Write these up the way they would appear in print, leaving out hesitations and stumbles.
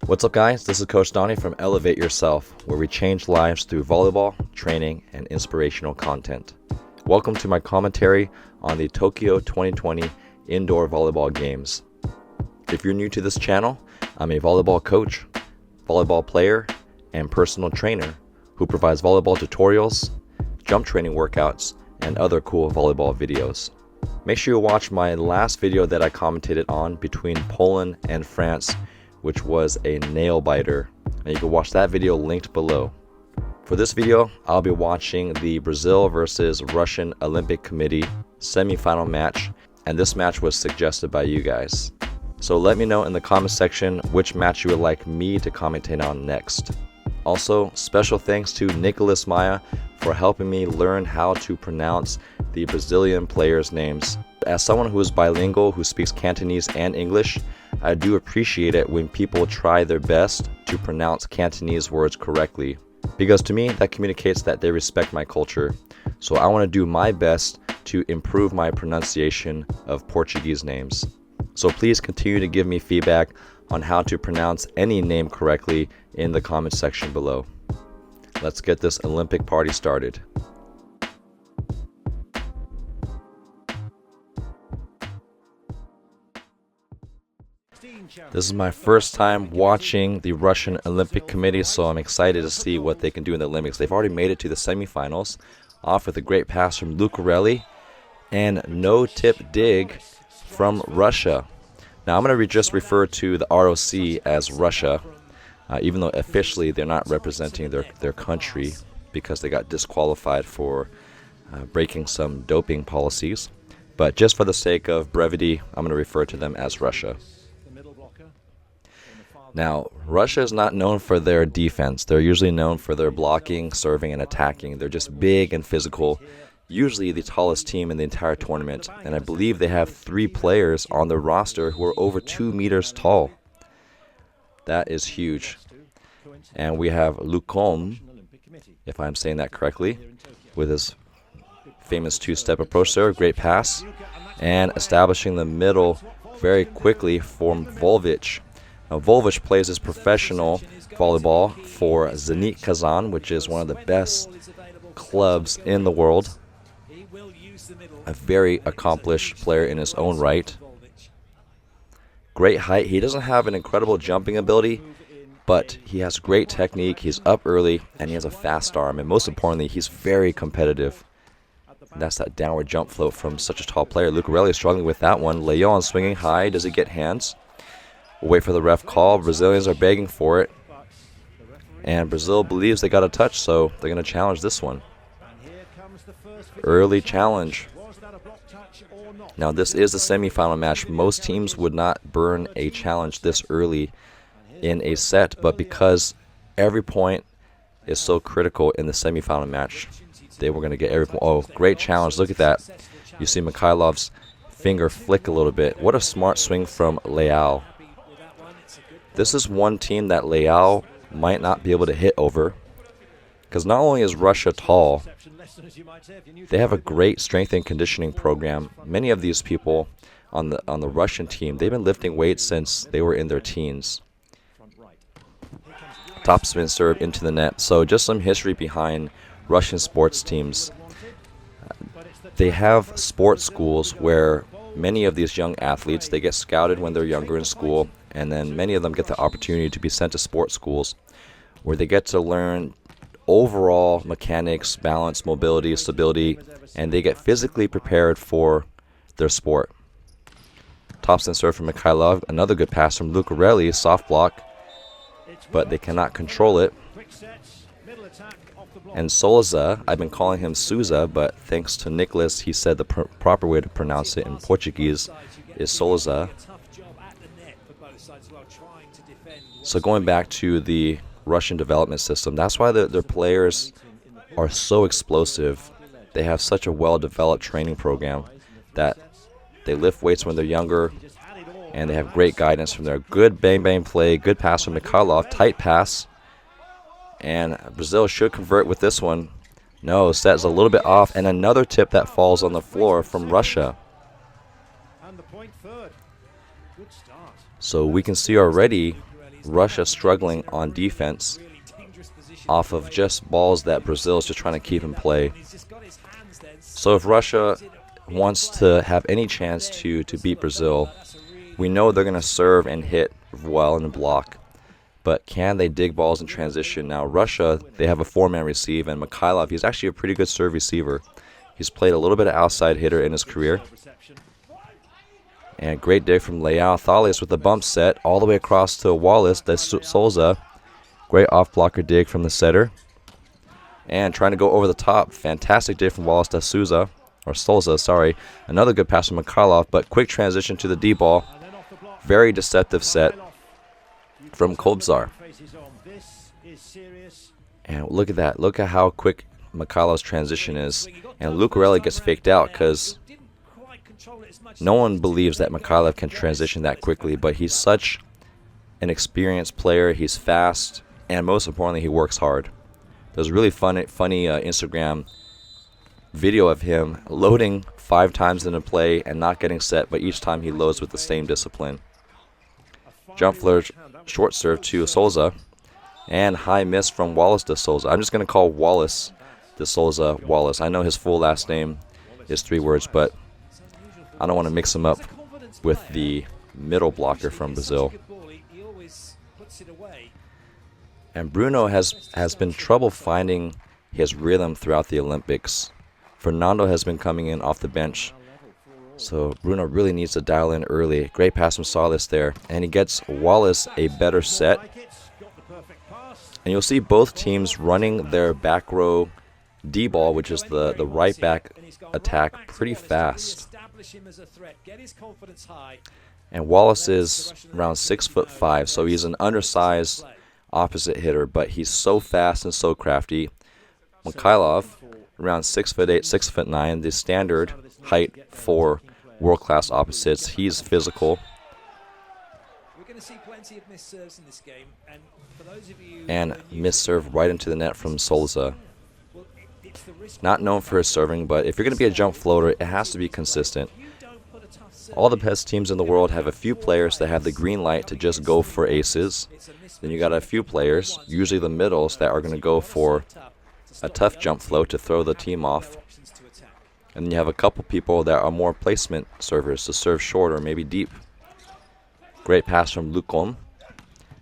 What's up, guys? This is Coach Donny from Elevate Yourself, where we change lives through volleyball, training, and inspirational content. Welcome to my commentary on the Tokyo 2020 Indoor Volleyball Games. If you're new to this channel, I'm a volleyball coach, volleyball player, and personal trainer who provides volleyball tutorials, jump training workouts, and other cool volleyball videos. Make sure you watch my last video that I commentated on between Poland and France, which was a nail biter, and you can watch that video linked below. For this video, I'll be watching the Brazil versus Russian Olympic Committee semifinal match, and this match was suggested by you guys. So let me know in the comment section which match you would like me to commentate on next. Also, special thanks to Nicholas Maya for helping me learn how to pronounce the Brazilian players' names. As someone who is bilingual, who speaks Cantonese and English, I do appreciate it when people try their best to pronounce Cantonese words correctly, because to me that communicates that they respect my culture. So I want to do my best to improve my pronunciation of Portuguese names. So please continue to give me feedback on how to pronounce any name correctly in the comment section below. Let's get this Olympic party started. This is my first time watching the Russian Olympic Committee, so I'm excited to see what they can do in the Olympics. They've already made it to the semifinals, off with a great pass from Lucarelli and no tip dig from Russia. Now I'm going to just refer to the ROC as Russia, even though officially they're not representing their country because they got disqualified for breaking some doping policies. But just for the sake of brevity, I'm going to refer to them as Russia. Now, Russia is not known for their defense. They're usually known for their blocking, serving, and attacking. They're just big and physical, usually the tallest team in the entire tournament. And I believe they have 3 players on their roster who are over 2 meters tall. That is huge. And we have Lucom, if I'm saying that correctly, with his famous 2-step approach there, great pass, and establishing the middle very quickly from Volvic. Now, Volvic plays his professional volleyball for Zenit Kazan, which is one of the best clubs in the world. A very accomplished player in his own right. Great height. He doesn't have an incredible jumping ability, but he has great technique. He's up early, and he has a fast arm. And most importantly, he's very competitive. And that's that downward jump float from such a tall player. Lucarelli is struggling with that one. Leon swinging high. Does he get hands? We'll wait for the ref call. Brazilians are begging for it. And Brazil believes they got a touch, so they're going to challenge this one. Early challenge. Now, this is a semifinal match. Most teams would not burn a challenge this early in a set, but because every point is so critical in the semifinal match, they were going to get every point. Oh, great challenge. Look at that. You see Mikhailov's finger flick a little bit. What a smart swing from Leal. This is one team that Leal might not be able to hit over, because not only is Russia tall, they have a great strength and conditioning program. Many of these people on the Russian team, they've been lifting weights since they were in their teens. Top spin serve into the net. So just some history behind Russian sports teams. They have sports schools where many of these young athletes, they get scouted when they're younger in school, and then many of them get the opportunity to be sent to sports schools where they get to learn overall mechanics, balance, mobility, stability, and they get physically prepared for their sport. Topspin serve from Mikhailov. Another good pass from Lucarelli. Soft block, but they cannot control it. And Souza, I've been calling him Souza, but thanks to Nicholas, he said the proper way to pronounce it in Portuguese is Souza. So going back to the Russian development system, that's why their players are so explosive. They have such a well-developed training program that they lift weights when they're younger, and they have great guidance from there. Good bang-bang play, good pass from Mikhailov, tight pass, and Brazil should convert with this one. No, set's a little bit off, and another tip that falls on the floor from Russia. So we can see already Russia struggling on defense off of just balls that Brazil is just trying to keep in play. So if Russia wants to have any chance to beat Brazil, we know they're going to serve and hit well in the block. But can they dig balls in transition? Now, Russia, they have a four-man receive, and Mikhailov, he's actually a pretty good serve receiver. He's played a little bit of outside hitter in his career. And great dig from Leao Thales with the bump set all the way across to Wallace de Souza. Great off-blocker dig from the setter. And trying to go over the top. Fantastic dig from Wallace de Souza. Or Souza, sorry. Another good pass from Mikhailov, but quick transition to the D-ball. Very deceptive set from Kobzar. And look at that. Look at how quick Mikhailov's transition is. And Lucarelli gets faked out because no one believes that Mikhailov can transition that quickly, but he's such an experienced player. He's fast, and most importantly, he works hard. There's a really funny Instagram video of him loading 5 times in a play and not getting set, but each time he loads with the same discipline. Jump flourish, short serve to Souza, and high miss from Wallace de Souza. I'm just going to call Wallace de Souza Wallace. I know his full last name is 3 words, but I don't want to mix him up with the middle blocker from Brazil. And Bruno has been trouble finding his rhythm throughout the Olympics. Fernando has been coming in off the bench, so Bruno really needs to dial in early. Great pass from Salas there, and he gets Wallace a better set. And you'll see both teams running their back row D-ball, which is the right back attack, pretty fast. And Wallace is around 6'5", so he's an undersized opposite hitter, but he's so fast and so crafty. Mikhailov, around 6'8", 6'9", the standard height for world-class opposites. He's physical. And miss serve right into the net from Souza. Not known for his serving, but if you're going to be a jump floater, it has to be consistent. All the best teams in the world have a few players that have the green light to just go for aces. Then you got a few players, usually the middles, that are going to go for a tough jump float to throw the team off. And then you have a couple people that are more placement servers to serve short or maybe deep. Great pass from Lucom.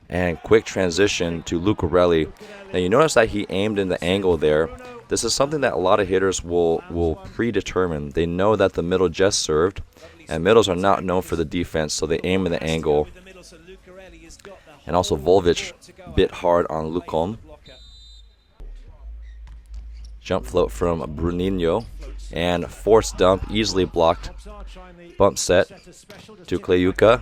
And quick transition to Lucarelli. Now you notice that he aimed in the angle there. This is something that a lot of hitters will predetermine. They know that the middle just served, and middles are not known for the defense, so they aim in the angle. And also Volvic bit hard on Lucom. Jump float from Bruninho, and forced dump, easily blocked. Bump set to Kleyuka,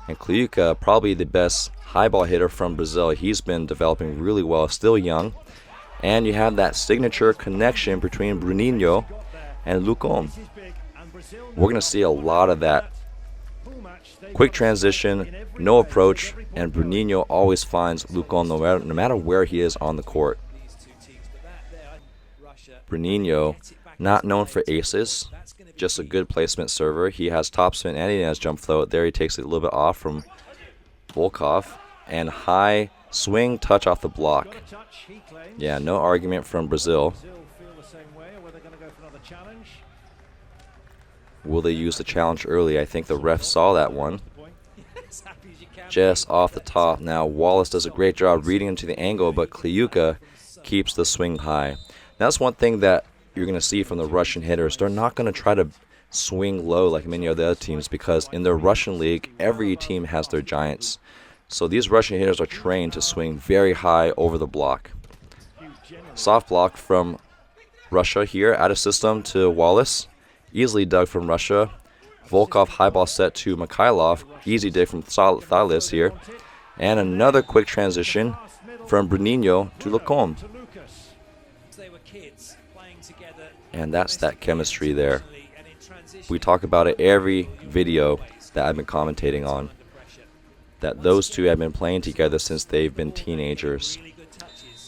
and Kleyuka, probably the best high ball hitter from Brazil. He's been developing really well, still young. And you have that signature connection between Bruninho and Lucom. We're going to see a lot of that. Quick transition, no approach, and Bruninho always finds Lucom no matter where he is on the court. Bruninho, not known for aces, just a good placement server. He has topspin and he has jump float. There he takes it a little bit off from Volkov, and high swing touch off the block. Yeah, no argument from Brazil. Will they use the challenge early? I think the ref saw that one. Just off the top. Now Wallace does a great job reading into the angle, but Kleyuka keeps the swing high. Now, that's one thing that you're going to see from the Russian hitters. They're not going to try to swing low like many of the other teams, because in the Russian league, every team has their giants. So these Russian hitters are trained to swing very high over the block. Soft block from Russia here, out of system to Wallace. Easily dug from Russia. Volkov high ball set to Mikhailov. Easy dig from Thales here. And another quick transition from Bruninho to Lucom. And that's that chemistry there. We talk about it every video that I've been commentating on, that those two have been playing together since they've been teenagers.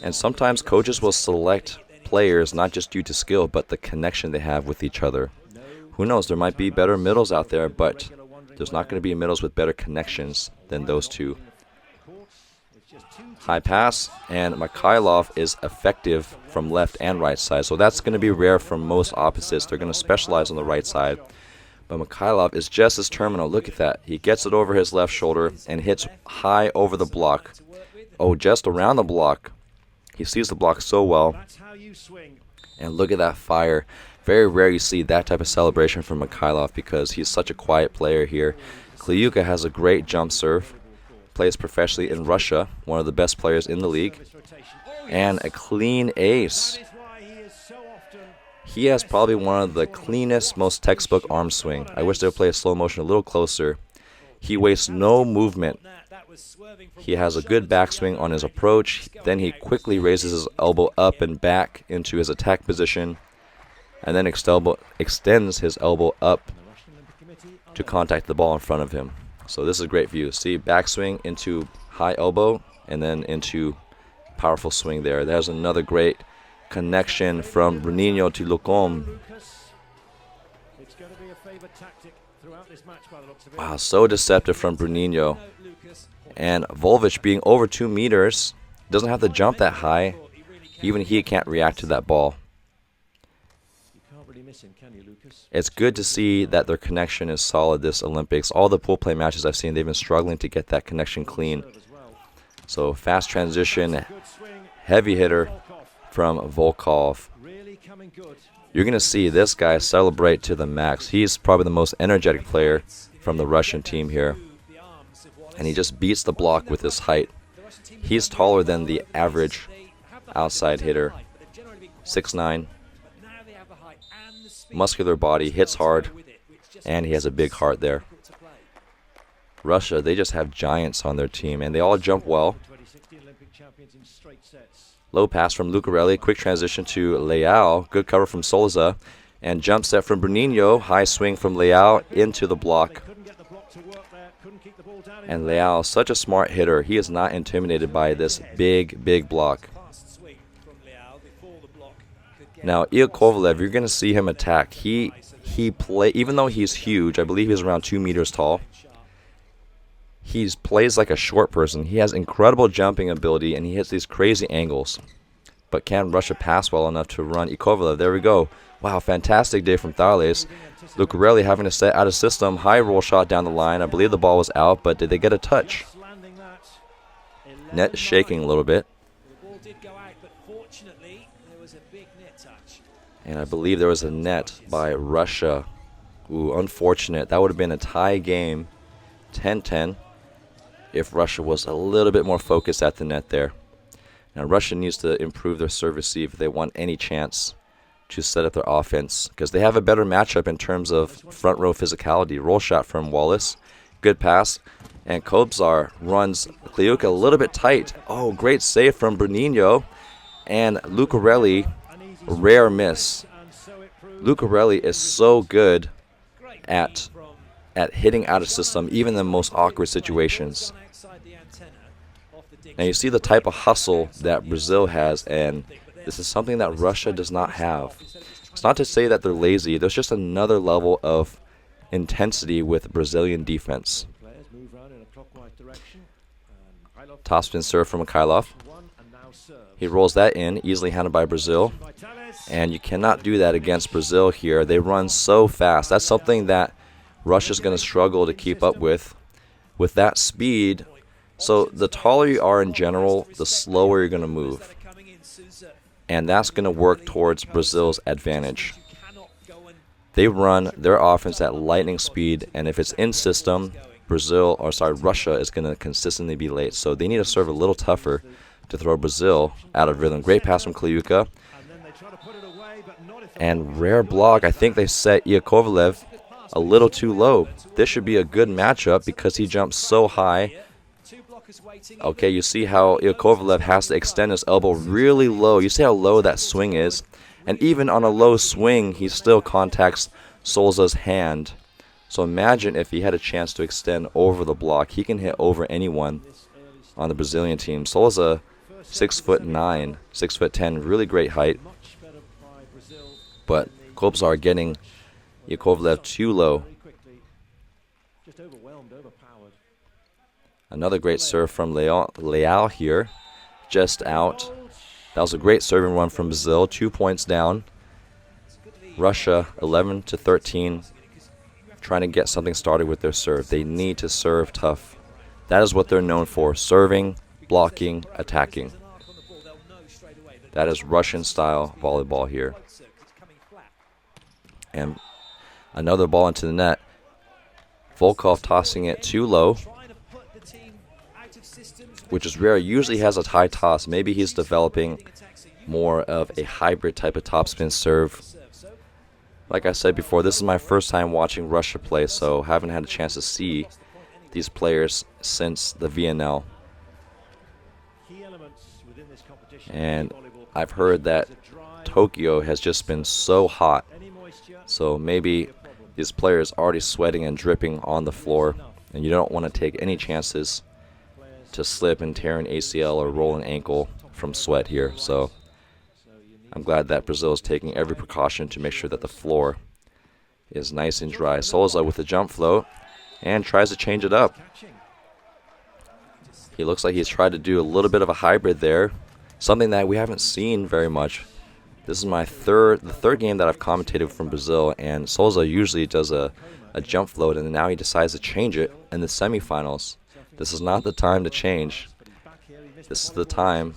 And sometimes coaches will select players not just due to skill, but the connection they have with each other. Who knows, there might be better middles out there, but there's not going to be middles with better connections than those two. High pass, and Mikhailov is effective from left and right side. So that's going to be rare from most opposites. They're going to specialize on the right side. But Mikhailov is just as terminal. Look at that. He gets it over his left shoulder and hits high over the block. Oh, just around the block. He sees the block so well. And look at that fire. Very rare you see that type of celebration from Mikhailov because he's such a quiet player here. Kliuka has a great jump serve. Plays professionally in Russia, one of the best players in the league. And a clean ace. He has probably one of the cleanest, most textbook arm swing. I wish they would play a slow motion a little closer. He wastes no movement. He has a good backswing on his approach. Then he quickly raises his elbow up and back into his attack position. And then extends his elbow up to contact the ball in front of him. So this is a great view. See, backswing into high elbow and then into powerful swing there. There's another great connection from Bruninho to Lucom. Wow, so deceptive from Bruninho. And Volvic being over 2 meters, doesn't have to jump that high. Even he can't react to that ball. It's good to see that their connection is solid this Olympics. All the pool play matches I've seen, they've been struggling to get that connection clean. So fast transition, heavy hitter from Volkov. You're going to see this guy celebrate to the max. He's probably the most energetic player from the Russian team here. And he just beats the block with his height. He's taller than the average outside hitter. 6'9". Muscular body, hits hard, and he has a big heart there. Russia, they just have giants on their team, and they all jump well. Low pass from Lucarelli, quick transition to Leao, good cover from Souza, and jump set from Bruninho, high swing from Leao into the block. And Leao, such a smart hitter, he is not intimidated by this big block. Now, Iakovlev, you're going to see him attack. He even though he's huge, I believe he's around 2 meters tall, he plays like a short person. He has incredible jumping ability, and he hits these crazy angles. But can Russia pass well enough to run Iakovlev? There we go. Wow, fantastic day from Thales. Lucarelli having to set out of system. High roll shot down the line. I believe the ball was out, but did they get a touch? Net shaking a little bit. And I believe there was a net by Russia. Ooh, unfortunate. That would have been a tie game, 10-10, if Russia was a little bit more focused at the net there. Now, Russia needs to improve their serve receive if they want any chance to set up their offense, because they have a better matchup in terms of front row physicality. Roll shot from Wallace. Good pass. And Kobzar runs Kliuka a little bit tight. Oh, great save from Bruninho. And Lucarelli, rare miss. Lucarelli is so good at hitting out of system, even in the most awkward situations. Now you see the type of hustle that Brazil has, and this is something that Russia does not have. It's not to say that they're lazy. There's just another level of intensity with Brazilian defense. Topspin serve from Mikhailov. He rolls that in, easily handled by Brazil. And you cannot do that against Brazil here. They run so fast. That's something that Russia's going to struggle to keep up with that speed. So the taller you are in general, the slower you're going to move. And that's going to work towards Brazil's advantage. They run their offense at lightning speed, and if it's in system, Russia is going to consistently be late. So they need to serve a little tougher to throw Brazil out of rhythm. Great pass from Kliuka. And rare block. I think they set Iakovlev a little too low. This should be a good matchup because he jumps so high. Okay, you see how Iakovlev has to extend his elbow really low. You see how low that swing is? And even on a low swing, he still contacts Souza's hand. So imagine if he had a chance to extend over the block. He can hit over anyone on the Brazilian team. Souza, 6'9", 6'10", really great height. But Kobzar getting Iakovlev too low. Another great serve from Leal here, just out. That was a great serving run from Brazil, 2 points down. Russia 11-13, trying to get something started with their serve. They need to serve tough. That is what they're known for, serving, blocking, attacking. That is Russian-style volleyball here. And another ball into the net. Volkov tossing it too low, which is rare. Usually has a high toss. Maybe he's developing more of a hybrid type of topspin serve. Like I said before, this is my first time watching Russia play, so haven't had a chance to see these players since the VNL. And I've heard that Tokyo has just been so hot, so maybe these players already sweating and dripping on the floor, and you don't want to take any chances to slip and tear an ACL or roll an ankle from sweat here. So I'm glad that Brazil is taking every precaution to make sure that the floor is nice and dry. Souza with the jump float and tries to change it up. He looks like he's tried to do a little bit of a hybrid there, something that we haven't seen very much. This is the third game that I've commentated from Brazil, and Souza usually does a jump float, and now he decides to change it in the semifinals. This is not the time to change. This is the time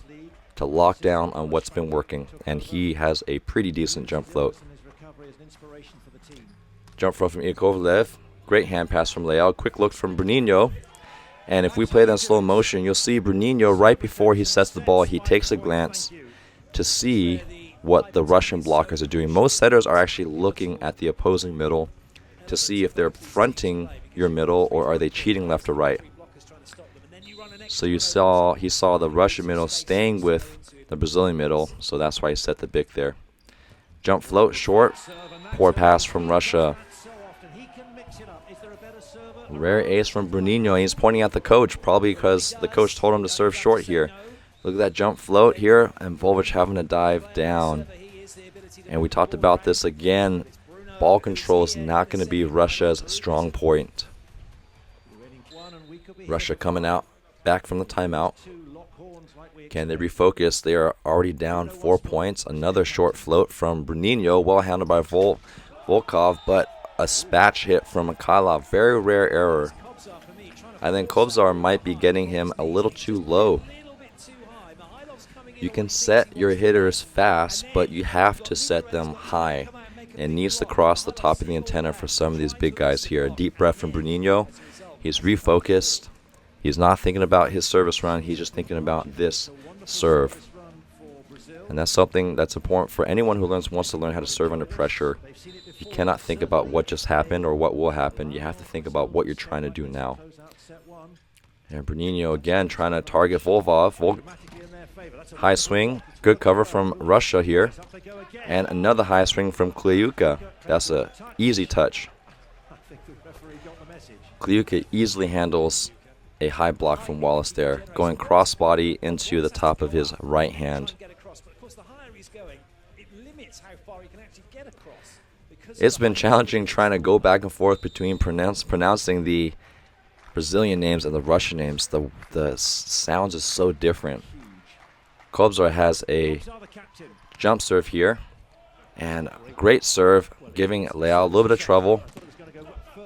to lock down on what's been working, and he has a pretty decent jump float. Jump float from Ikovlev. Great hand pass from Leal. Quick look from Bruninho. And if we play that in slow motion, you'll see Bruninho right before he sets the ball, he takes a glance to see what the Russian blockers are doing. Most setters are actually looking at the opposing middle to see if they're fronting your middle or are they cheating left or right. So he saw the Russian middle staying with the Brazilian middle, so that's why he set the bic there. Jump float short, poor pass from Russia. Rare ace from Bruninho. He's pointing at the coach, probably because the coach told him to serve short here. Look at that jump float here, and Volvic having to dive down. And we talked about this again. Ball control is not going to be Russia's strong point. Russia coming out, back from the timeout. Can they refocus? They are already down 4 points. Another short float from Bruninho, well handled by Volkov, but a spatch hit from Mikhailov. Very rare error. I think Kobzar might be getting him a little too low. You can set your hitters fast, but you have to set them high. It needs to cross the top of the antenna for some of these big guys here. A deep breath from Bruninho. He's refocused. He's not thinking about his service run. He's just thinking about this serve. And that's something that's important for anyone who wants to learn how to serve under pressure. You cannot think about what just happened or what will happen. You have to think about what you're trying to do now. And Bruninho again trying to target Volkov. High swing, good cover from Russia here. And another high swing from Kliuka. That's an easy touch. Kliuka easily handles a high block from Wallace there, going crossbody into the top of his right hand. It's been challenging trying to go back and forth between pronouncing the Brazilian names and the Russian names. The sounds are so different. Kobzar has a jump serve here, and great serve, giving Leal a little bit of trouble.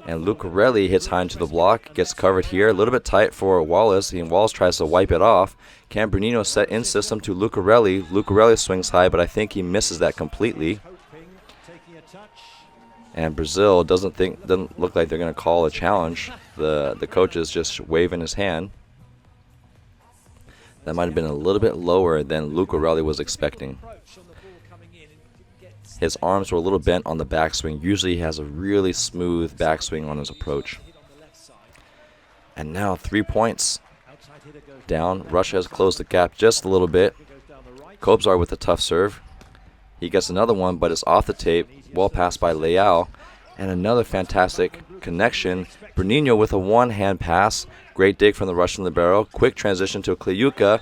And Lucarelli hits high into the block, gets covered here, a little bit tight for Wallace, and Wallace tries to wipe it off. Can Bruninho set in system to Lucarelli? Lucarelli swings high, but I think he misses that completely. And Brazil doesn't look like they're going to call a challenge. The coach is just waving his hand. That might have been a little bit lower than Lucarelli was expecting. His arms were a little bent on the backswing. Usually he has a really smooth backswing on his approach. And now 3 points down. Russia has closed the gap just a little bit. Kobzar with a tough serve. He gets another one, but it's off the tape. Well passed by Leal. And another fantastic connection. Bruninho with a one-hand pass. Great dig from the Russian libero. Quick transition to Kliuka.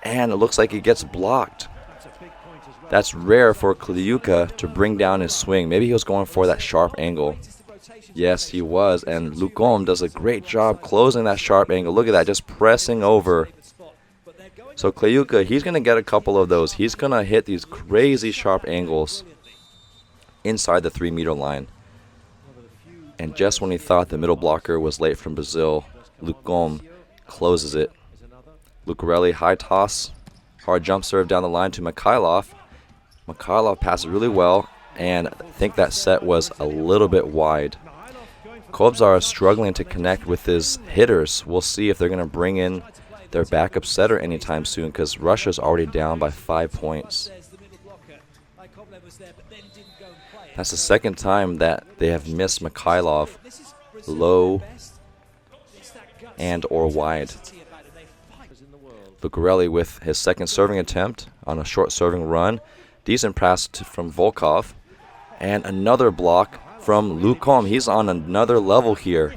And it looks like he gets blocked. That's rare for Kliuka to bring down his swing. Maybe he was going for that sharp angle. Yes, he was. And Lukom does a great job closing that sharp angle. Look at that, just pressing over. So Kleyuka, he's going to get a couple of those. He's going to hit these crazy sharp angles inside the 3-meter line. And just when he thought the middle blocker was late from Brazil, Lukom closes it. Lucarelli, high toss, hard jump serve down the line to Mikhailov. Mikhailov passes really well, and I think that set was a little bit wide. Kobzar is struggling to connect with his hitters. We'll see if they're going to bring in their backup setter anytime soon, because Russia's already down by 5 points. That's the second time that they have missed Mikhailov low and or wide. Lucarelli with his second serving attempt on a short serving run. Decent pass from Volkov. And another block from Lukom. He's on another level here.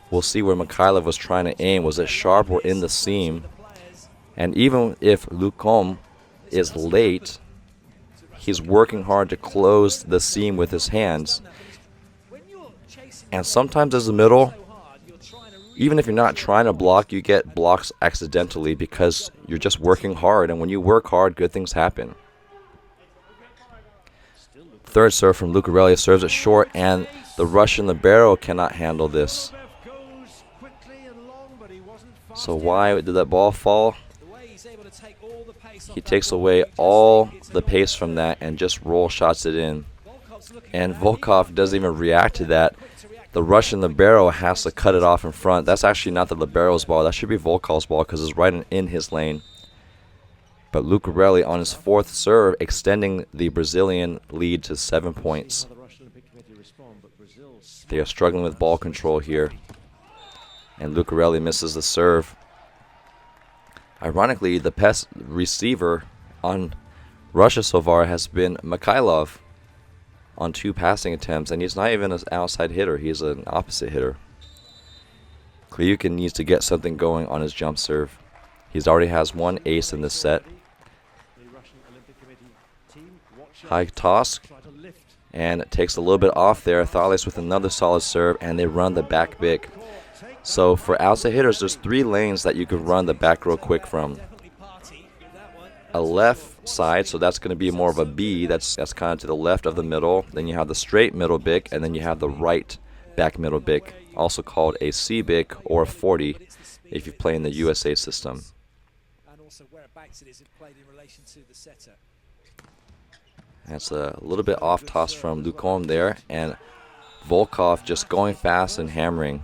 We'll see where Mikhailov was trying to aim. Was it sharp or in the seam? And even if Lukom is late, he's working hard to close the seam with his hands. And sometimes as a middle, even if you're not trying to block, you get blocks accidentally because you're just working hard. And when you work hard, good things happen. Third serve from Lucarelli, serves it short, and the Russian libero cannot handle this. So why did that ball fall? He takes away all the pace from that and just roll shots it in. And Volkov doesn't even react to that. The Russian libero has to cut it off in front. That's actually not the libero's ball. That should be Volkov's ball because it's right in his lane. But Lucarelli on his fourth serve, extending the Brazilian lead to 7 points. They are struggling with ball control here. And Lucarelli misses the serve. Ironically, the best receiver on Russia so far has been Mikhailov on 2 passing attempts, and he's not even an outside hitter. He's an opposite hitter. Kliukin needs to get something going on his jump serve. He already has 1 ace in this set. High toss, and it takes a little bit off there. Thales with another solid serve, and they run the back big. So for outside hitters, there's 3 lanes that you can run the back row quick from. A left side, so that's going to be more of a B. That's kind of to the left of the middle. Then you have the straight middle big, and then you have the right back middle big, also called a C big or a 40 if you play in the USA system. That's a little bit off toss from Lukom there, and Volkov just going fast and hammering.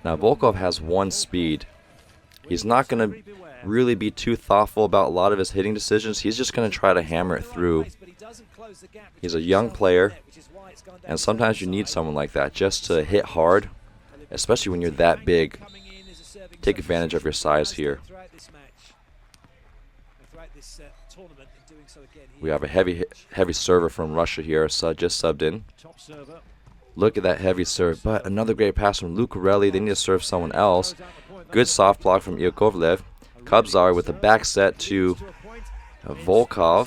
Now Volkov has 1 speed. He's not going to really be too thoughtful about a lot of his hitting decisions. He's just going to try to hammer it through. He's a young player, and sometimes you need someone like that just to hit hard, especially when you're that big. Take advantage of your size here. We have a heavy server from Russia here, so just subbed in. Look at that heavy serve, but another great pass from Lucarelli. They need to serve someone else. Good soft block from Yakovlev. Kobzar with a back set to Volkov.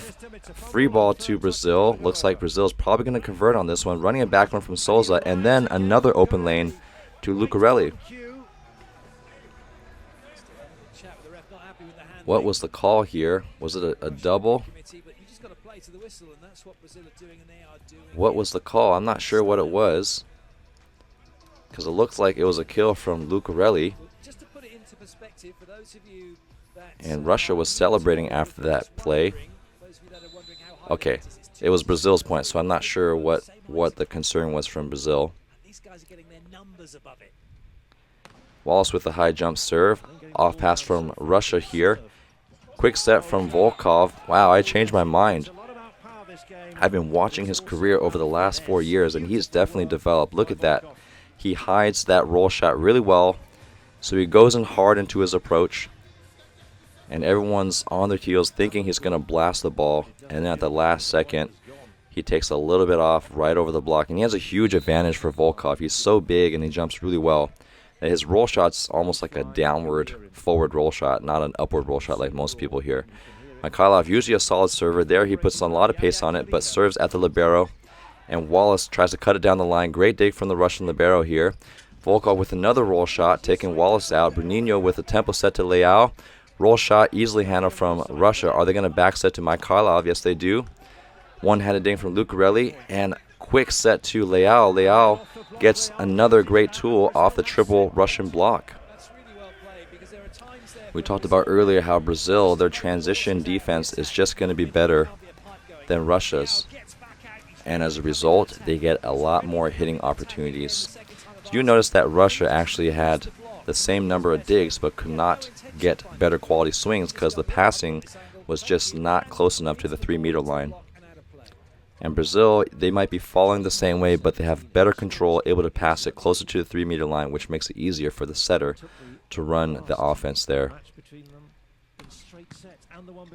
Free ball to Brazil. Looks like Brazil is probably going to convert on this one. Running a back one from Souza, and then another open lane to Lucarelli. What was the call here? Was it a double? What was the call? I'm not sure what it was, because it looks like it was a kill from Lucarelli. And Russia was celebrating after that play. Okay, it was Brazil's point, so I'm not sure what the concern was from Brazil. Wallace with a high jump serve. Off pass from Russia here. Quick set from Volkov. Wow, I changed my mind. I've been watching his career over the last 4 years, and he's definitely developed. Look at that. He hides that roll shot really well, so he goes in hard into his approach, and everyone's on their heels thinking he's going to blast the ball, and then at the last second, he takes a little bit off right over the block, and he has a huge advantage for Volkov. He's so big, and he jumps really well. His roll shot's almost like a downward, forward roll shot, not an upward roll shot like most people here. Mikhailov, usually a solid server. There he puts a lot of pace on it, but serves at the libero. And Wallace tries to cut it down the line. Great dig from the Russian libero here. Volkov with another roll shot, taking Wallace out. Brunino with a tempo set to Leao. Roll shot easily handled from Russia. Are they going to back set to Mikhailov? Yes, they do. One-handed ding from Lucarelli. And quick set to Leao. Leao gets another great tool off the triple Russian block. We talked about earlier how Brazil, their transition defense is just going to be better than Russia's. And as a result, they get a lot more hitting opportunities. You notice that Russia actually had the same number of digs but could not get better quality swings because the passing was just not close enough to the 3-meter line. And Brazil, they might be following the same way, but they have better control, able to pass it closer to the 3-meter line, which makes it easier for the setter to run the offense there.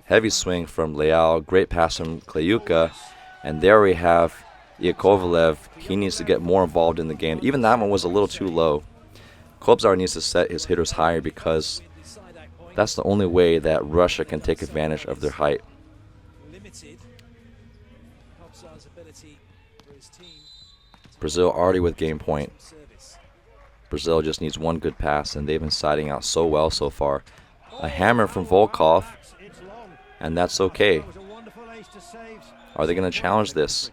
Heavy swing from Leao, great pass from Kleyuka, and there we have Yakovlev. He needs to get more involved in the game. Even that one was a little too low. Kobzar needs to set his hitters higher because that's the only way that Russia can take advantage of their height. Brazil already with game point. Brazil just needs one good pass, and they've been siding out so well so far. A hammer from Volkov, and that's okay. Are they going to challenge this?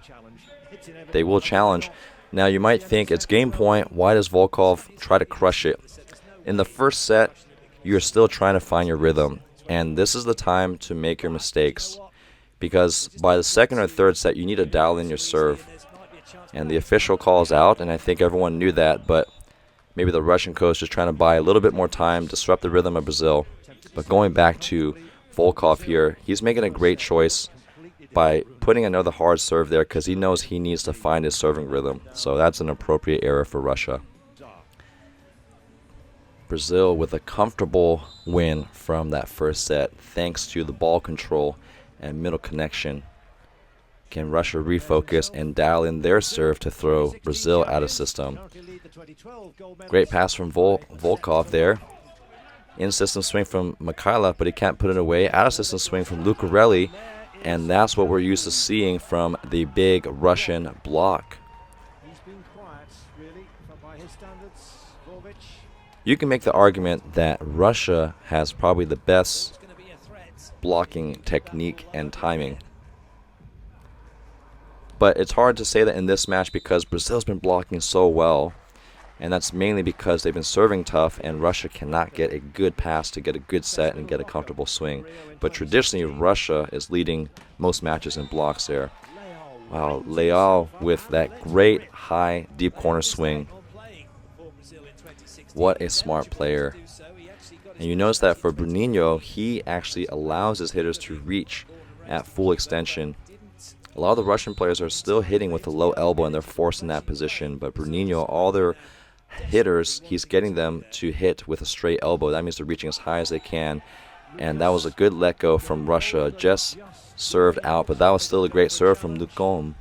They will challenge. Now you might think it's game point. Why does Volkov try to crush it? In the first set, you're still trying to find your rhythm, and this is the time to make your mistakes, because by the second or third set, you need to dial in your serve. And the official calls out, and I think everyone knew that, but maybe the Russian coach is trying to buy a little bit more time, disrupt the rhythm of Brazil. But going back to Volkov here, he's making a great choice by putting another hard serve there because he knows he needs to find his serving rhythm. So that's an appropriate error for Russia. Brazil with a comfortable win from that first set thanks to the ball control and middle connection. Can Russia refocus and dial in their serve to throw Brazil out of system? Great pass from Volkov there. In-system swing from Mikhailov, but he can't put it away. Out-of-system swing from Lucarelli, and that's what we're used to seeing from the big Russian block. You can make the argument that Russia has probably the best blocking technique and timing. But it's hard to say that in this match because Brazil's been blocking so well, and that's mainly because they've been serving tough and Russia cannot get a good pass to get a good set and get a comfortable swing. But traditionally, Russia is leading most matches in blocks there. Wow, Leao with that great high deep corner swing. What a smart player. And you notice that for Brunino, he actually allows his hitters to reach at full extension. A lot of the Russian players are still hitting with a low elbow and they're forced in that position. But Brunino, all their hitters, he's getting them to hit with a straight elbow. That means they're reaching as high as they can. And that was a good let go from Russia. Just served out, but that was still a great serve from Lucom.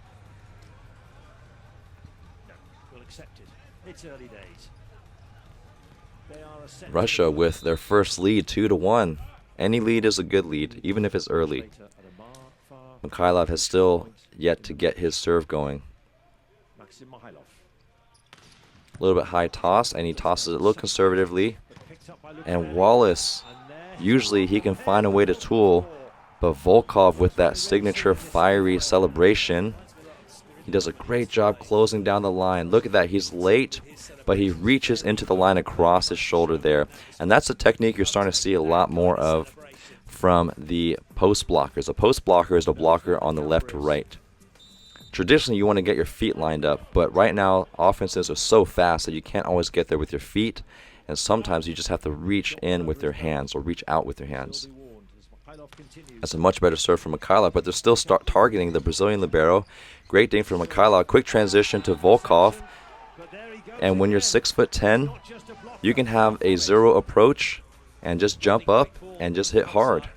Russia with their first lead, 2-1. Any lead is a good lead, even if it's early. Mikhailov has still yet to get his serve going. A little bit high toss, and he tosses it a little conservatively. And Wallace, usually he can find a way to tool, but Volkov with that signature fiery celebration, he does a great job closing down the line. Look at that, he's late, but he reaches into the line across his shoulder there. And that's a technique you're starting to see a lot more of from the post blockers. A post blocker is a blocker on the left or right. Traditionally, you want to get your feet lined up, but right now, offenses are so fast that you can't always get there with your feet, and sometimes you just have to reach in with your hands or reach out with your hands. That's a much better serve from Mikhailov, but they're still targeting the Brazilian libero. Great ding from Mikhailov. Quick transition to Volkov. And when you're 6'10", you can have a zero approach and just jump up and just hit hard.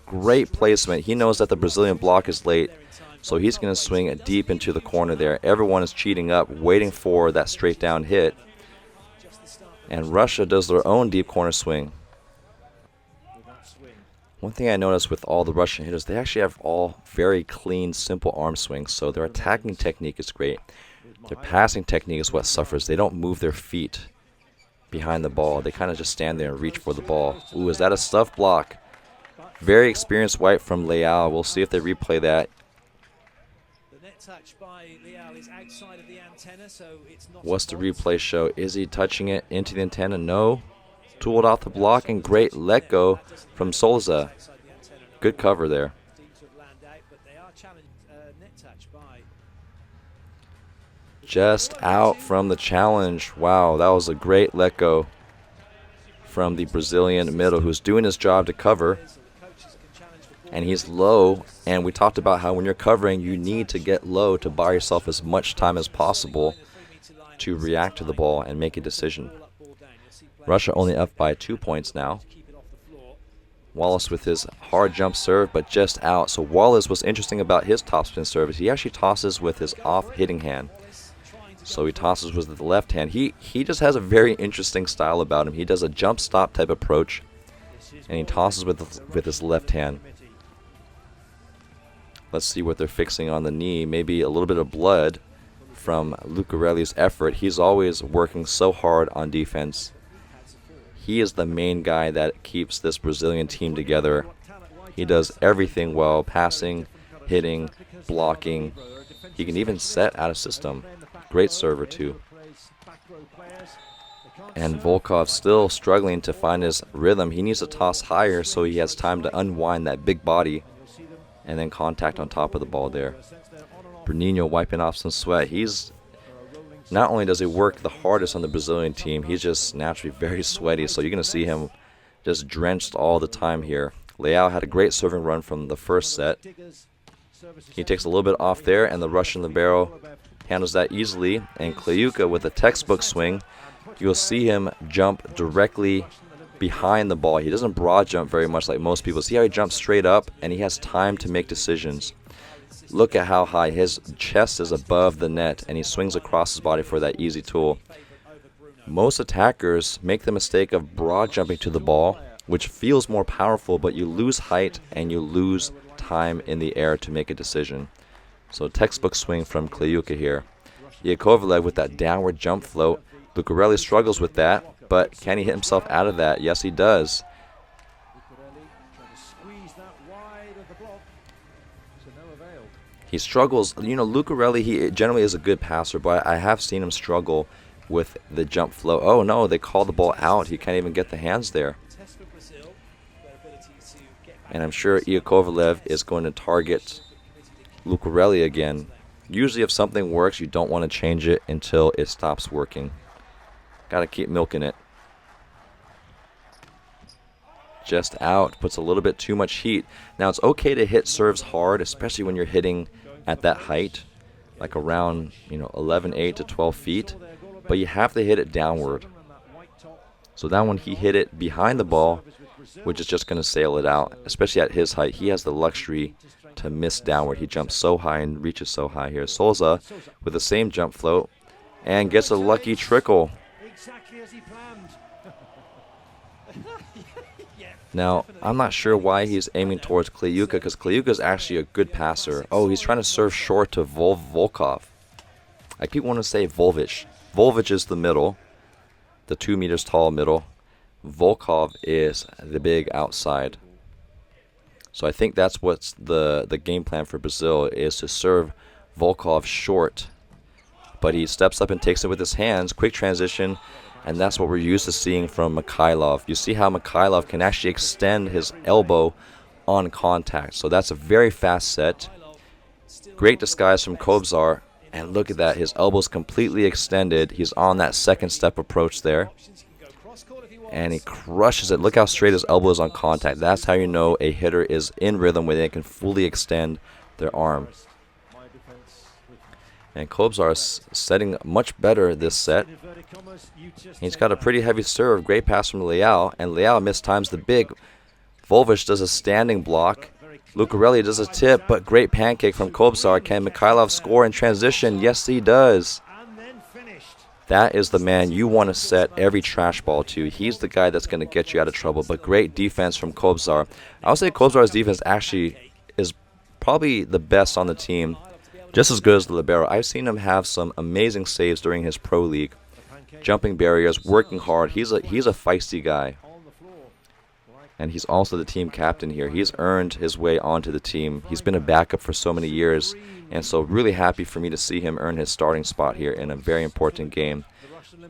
Great placement. He knows that the Brazilian block is late, so he's going to swing it deep into the corner there. Everyone is cheating up, waiting for that straight down hit. And Russia does their own deep corner swing. One thing I noticed with all the Russian hitters, they actually have all very clean, simple arm swings. So their attacking technique is great. Their passing technique is what suffers. They don't move their feet behind the ball. They kind of just stand there and reach for the ball. Ooh, is that a stuff block? Very experienced white from Leal. We'll see if they replay that. What's the replay show? Is he touching it into the antenna? No. Tooled off the block, and great let go from Souza. Good cover there. Just out from the challenge. Wow, that was a great let go from the Brazilian middle, who's doing his job to cover. And he's low, and we talked about how when you're covering, you need to get low to buy yourself as much time as possible to react to the ball and make a decision. Russia only up by 2 points now. Wallace with his hard jump serve, but just out. So Wallace, what's interesting about his topspin serve is he actually tosses with his off-hitting hand. So he tosses with the left hand. He just has a very interesting style about him. He does a jump stop type approach, and he tosses with his left hand. Let's see what they're fixing on the knee. Maybe a little bit of blood from Lucarelli's effort. He's always working so hard on defense. He is the main guy that keeps this Brazilian team together. He does everything well, passing, hitting, blocking. He can even set out of system. Great server too. And Volkov still struggling to find his rhythm. He needs to toss higher so he has time to unwind that big body and then contact on top of the ball there. Bruninho wiping off some sweat. He's not only does he work the hardest on the Brazilian team, he's just naturally very sweaty, so you're going to see him just drenched all the time here. Leal had a great serving run from the first set. He takes a little bit off there, and the Russian libero handles that easily. And Kliuka with a textbook swing, you'll see him jump directly behind the ball. He doesn't broad jump very much like most people. See how he jumps straight up, and he has time to make decisions. Look at how high his chest is above the net, and he swings across his body for that easy tool. Most attackers make the mistake of broad jumping to the ball, which feels more powerful, but you lose height and you lose time in the air to make a decision. So textbook swing from Kliuka here. Yakovlev with that downward jump float. Lucarelli struggles with that, but can he hit himself out of that? Yes, he does. He struggles. You know, Lucarelli, he generally is a good passer, but I have seen him struggle with the jump flow. Oh, no, they call the ball out. He can't even get the hands there. And I'm sure Yakovlev is going to target Lucarelli again. Usually if something works, you don't want to change it until it stops working. Got to keep milking it. Just out. Puts a little bit too much heat. Now, it's okay to hit serves hard, especially when you're hitting at that height, like around 11.8 to 12 feet, but you have to hit it downward. So that one, he hit it behind the ball, which is just going to sail it out, especially at his height. He has the luxury to miss downward. He jumps so high and reaches so high here. Souza with the same jump float and gets a lucky trickle. Now, I'm not sure why he's aiming towards Kliuka, because Kliuka is actually a good passer. Oh, he's trying to serve short to Volkov. I keep wanting to say Volvic. Volvic is the middle, the 2 meters tall middle. Volkov is the big outside. So I think that's what's the game plan for Brazil, is to serve Volkov short. But he steps up and takes it with his hands. Quick transition. And that's what we're used to seeing from Mikhailov. You see how Mikhailov can actually extend his elbow on contact. So that's a very fast set. Great disguise from Kobzar. And look at that. His elbow's completely extended. He's on that second step approach there. And he crushes it. Look how straight his elbow is on contact. That's how you know a hitter is in rhythm when they can fully extend their arm. And Kobzar is setting much better this set. He's got a pretty heavy serve. Great pass from Leal. And Leal mistimes the big. Volvic does a standing block. Lucarelli does a tip, but great pancake from Kobzar. Can Mikhailov score in transition? Yes, he does. That is the man you want to set every trash ball to. He's the guy that's going to get you out of trouble. But great defense from Kobzar. I would say Kobzar's defense actually is probably the best on the team, just as good as the libero. I've seen him have some amazing saves during his pro league, jumping barriers, working hard. He's a feisty guy, and he's also the team captain here. He's earned his way onto the team. He's been a backup for so many years, and so really happy for me to see him earn his starting spot here in a very important game.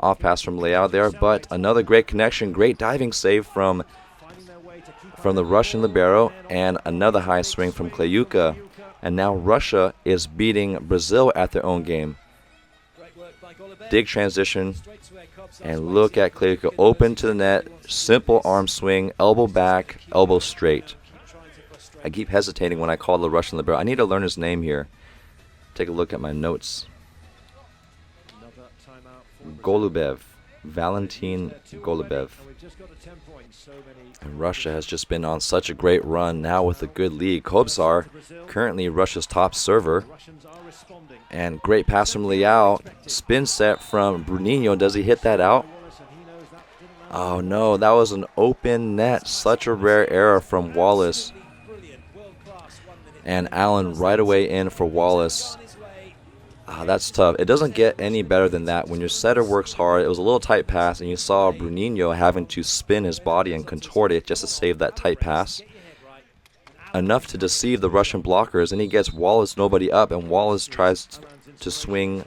Off pass from Leao there, but another great connection, great diving save from the Russian libero, and another high swing from Kleyuka. And now Russia is beating Brazil at their own game. Dig transition, and look at Kleyuka open to the net, simple arm swing, elbow back, elbow straight. I keep hesitating when I call the Russian libero. I need to learn his name here. Take a look at my notes. Golubev, Valentin Golubev. And Russia has just been on such a great run now with a good lead. Kobzar, currently Russia's top server. And great pass from Leao. Spin set from Bruninho. Does he hit that out? Oh no, that was an open net. Such a rare error from Wallace. And Allen right away in for Wallace. That's tough. It doesn't get any better than that. When your setter works hard, it was a little tight pass, and you saw Bruninho having to spin his body and contort it just to save that tight pass. Enough to deceive the Russian blockers, and he gets Wallace nobody up, and Wallace tries to swing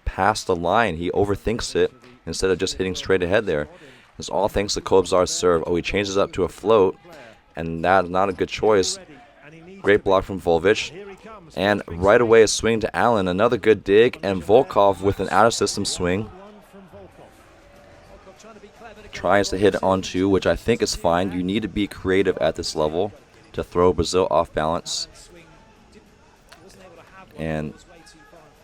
past the line. He overthinks it instead of just hitting straight ahead there. It's all thanks to Kobzar's serve. Oh, he changes up to a float, and that's not a good choice. Great block from Volvic. And right away a swing to Allen. Another good dig, and Volkov with an out-of-system swing. Tries to hit it on two, which I think is fine. You need to be creative at this level to throw Brazil off balance. And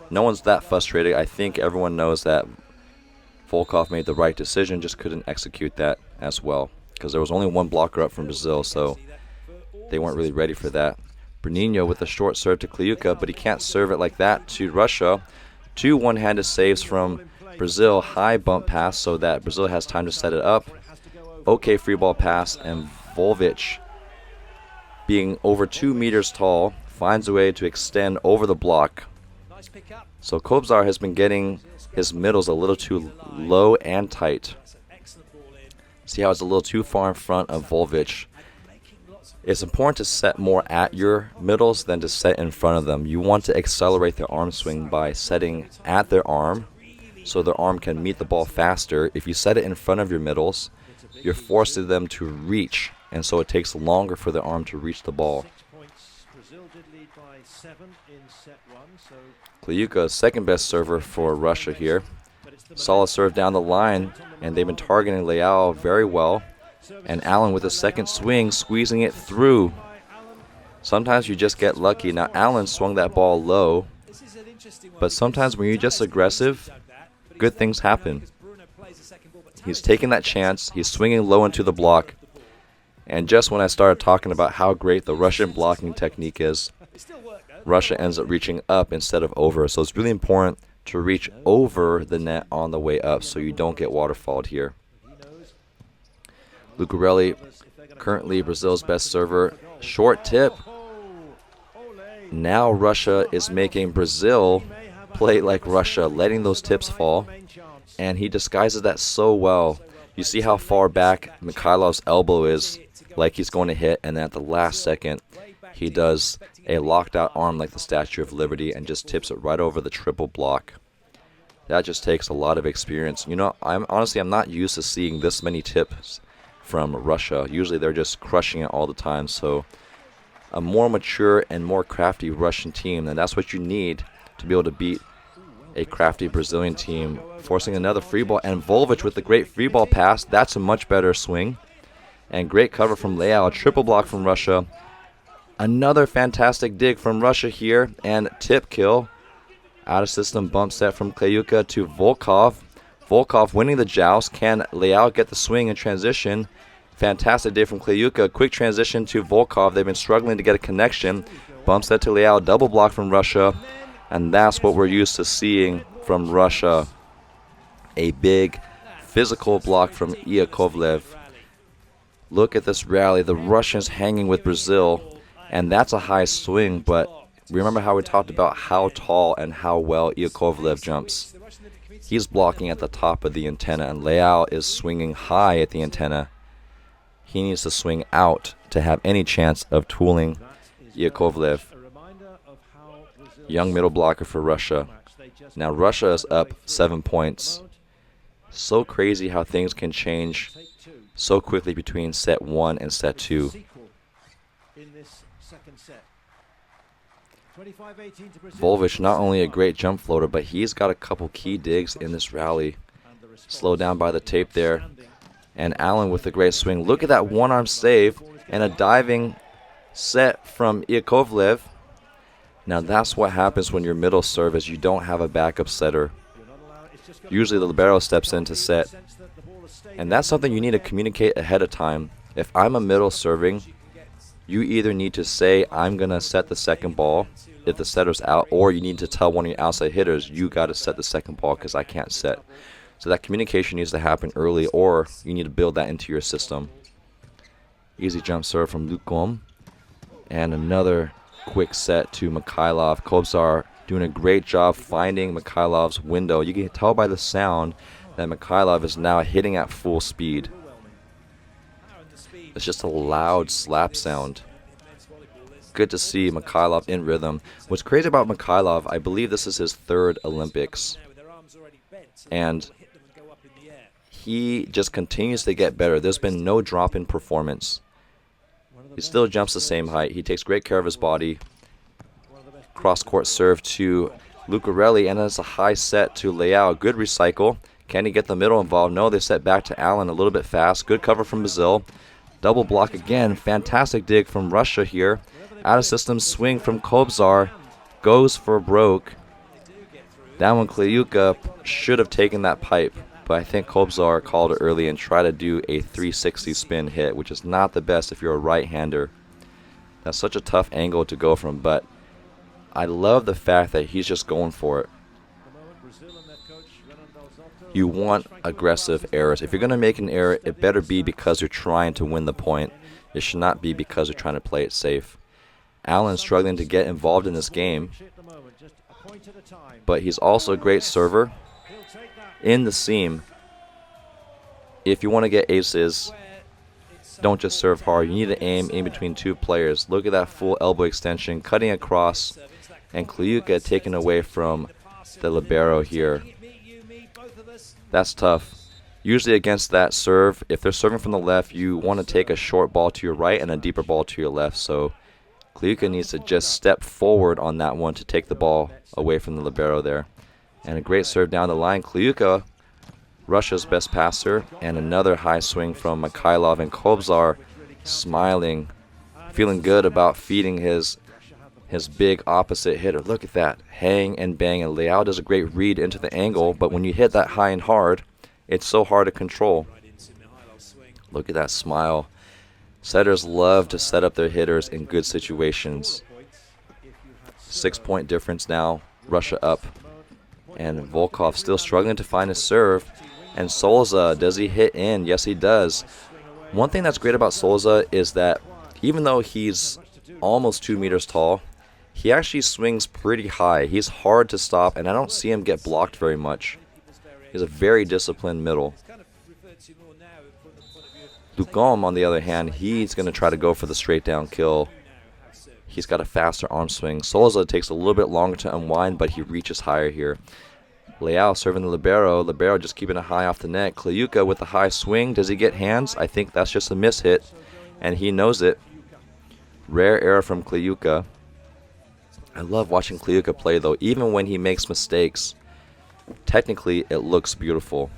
no one's that frustrated. I think everyone knows that Volkov made the right decision, just couldn't execute that as well, because there was only one blocker up from Brazil, so they weren't really ready for that. Bruninho with a short serve to Kleyuka, but he can't serve it like that to Russia. Two one-handed saves from Brazil. High bump pass so that Brazil has time to set it up. Okay free ball pass, and Volvic, being over 2 meters tall, finds a way to extend over the block. So Kobzar has been getting his middles a little too low and tight. See how it's a little too far in front of Volvic. It's important to set more at your middles than to set in front of them. You want to accelerate their arm swing by setting at their arm so their arm can meet the ball faster. If you set it in front of your middles, you're forcing them to reach, and so it takes longer for their arm to reach the ball. Kleyuka, second best server for Russia here. Solid serve down the line, and they've been targeting Leao very well. And Allen with a second swing, squeezing it through. Sometimes you just get lucky. Now Allen swung that ball low, but sometimes when you're just aggressive, good things happen. He's taking that chance. He's swinging low into the block. And just when I started talking about how great the Russian blocking technique is, Russia ends up reaching up instead of over. So it's really important to reach over the net on the way up so you don't get waterfalled here. Lucarelli, currently Brazil's best server. Short tip. Now Russia is making Brazil play like Russia, letting those tips fall. And he disguises that so well. You see how far back Mikhailov's elbow is, like he's going to hit, and at the last second, he does a locked out arm like the Statue of Liberty and just tips it right over the triple block. That just takes a lot of experience. You know, I'm not used to seeing this many tips from Russia. Usually they're just crushing it all the time. So a more mature and more crafty Russian team, and that's what you need to be able to beat a crafty Brazilian team. Forcing another free ball, and Volvic with the great free ball pass. That's a much better swing. And great cover from Leao. A triple block from Russia. Another fantastic dig from Russia here, and tip kill. Out of system bump set from Kleyuka to Volkov. Volkov winning the joust. Can Leao get the swing in transition? Fantastic dig from Kleyuka. Quick transition to Volkov. They've been struggling to get a connection. Bump set to Leao. Double block from Russia. And that's what we're used to seeing from Russia. A big physical block from Iakovlev. Look at this rally. The Russians hanging with Brazil. And that's a high swing, but remember how we talked about how tall and how well Iakovlev jumps. He's blocking at the top of the antenna, and Leao is swinging high at the antenna. He needs to swing out to have any chance of tooling Iakovlev. Young middle blocker for Russia. Now Russia is up 7 points. So crazy how things can change so quickly between set 1 and set 2. Volvic, not only a great jump floater, but he's got a couple key digs in this rally. Slowed down by the tape there. And Allen with a great swing. Look at that one-arm save and a diving set from Iakovlev. Now that's what happens when your middle serve is you don't have a backup setter. Usually the libero steps in to set. And that's something you need to communicate ahead of time. If I'm a middle serving, you either need to say, I'm going to set the second ball if the setter's out, or you need to tell one of your outside hitters, you got to set the second ball because I can't set. So that communication needs to happen early, or you need to build that into your system. Easy jump serve from Lukom. And another quick set to Mikhailov. Kobzar doing a great job finding Mikhailov's window. You can tell by the sound that Mikhailov is now hitting at full speed. It's just a loud slap sound. Good to see Mikhailov in rhythm. What's crazy about Mikhailov, I believe this is his 3rd Olympics. And he just continues to get better. There's been no drop in performance. He still jumps the same height. He takes great care of his body. Cross-court serve to Lucarelli, and it's a high set to Leao. Good recycle. Can he get the middle involved? No, they set back to Allen a little bit fast. Good cover from Brazil. Double block again. Fantastic dig from Russia here. Out of system swing from Kobzar. Goes for broke. That one, Kliuka should have taken that pipe, but I think Kobzar called it early and tried to do a 360 spin hit, which is not the best if you're a right-hander. That's such a tough angle to go from, but I love the fact that he's just going for it. You want aggressive errors. If you're going to make an error, it better be because you're trying to win the point. It should not be because you're trying to play it safe. Allen's struggling to get involved in this game, but he's also a great server. In the seam, if you want to get aces, don't just serve hard. You need to aim in between 2 players. Look at that full elbow extension, cutting across, and Kliuka taken away from the libero here. That's tough. Usually against that serve, if they're serving from the left, you want to take a short ball to your right and a deeper ball to your left. So Kliuka needs to just step forward on that one to take the ball away from the libero there. And a great serve down the line. Kliuka, Russia's best passer, and another high swing from Mikhailov, and Kobzar smiling, feeling good about feeding his big opposite hitter. Look at that. Hang and bang, and Leao does a great read into the angle, but when you hit that high and hard, it's so hard to control. Look at that smile. Setters love to set up their hitters in good situations. 6-point difference now. Russia up. And Volkov still struggling to find his serve. And Souza, does he hit in? Yes, he does. One thing that's great about Souza is that even though he's almost 2 meters tall, he actually swings pretty high. He's hard to stop, and I don't see him get blocked very much. He's a very disciplined middle. Lugom, on the other hand, he's going to try to go for the straight down kill. He's got a faster arm swing. Souza takes a little bit longer to unwind, but he reaches higher here. Leao serving the libero. Libero just keeping it high off the net. Kliuka with the high swing. Does he get hands? I think that's just a miss hit, and he knows it. Rare error from Kliuka. I love watching Kliuka play, though. Even when he makes mistakes, technically it looks beautiful.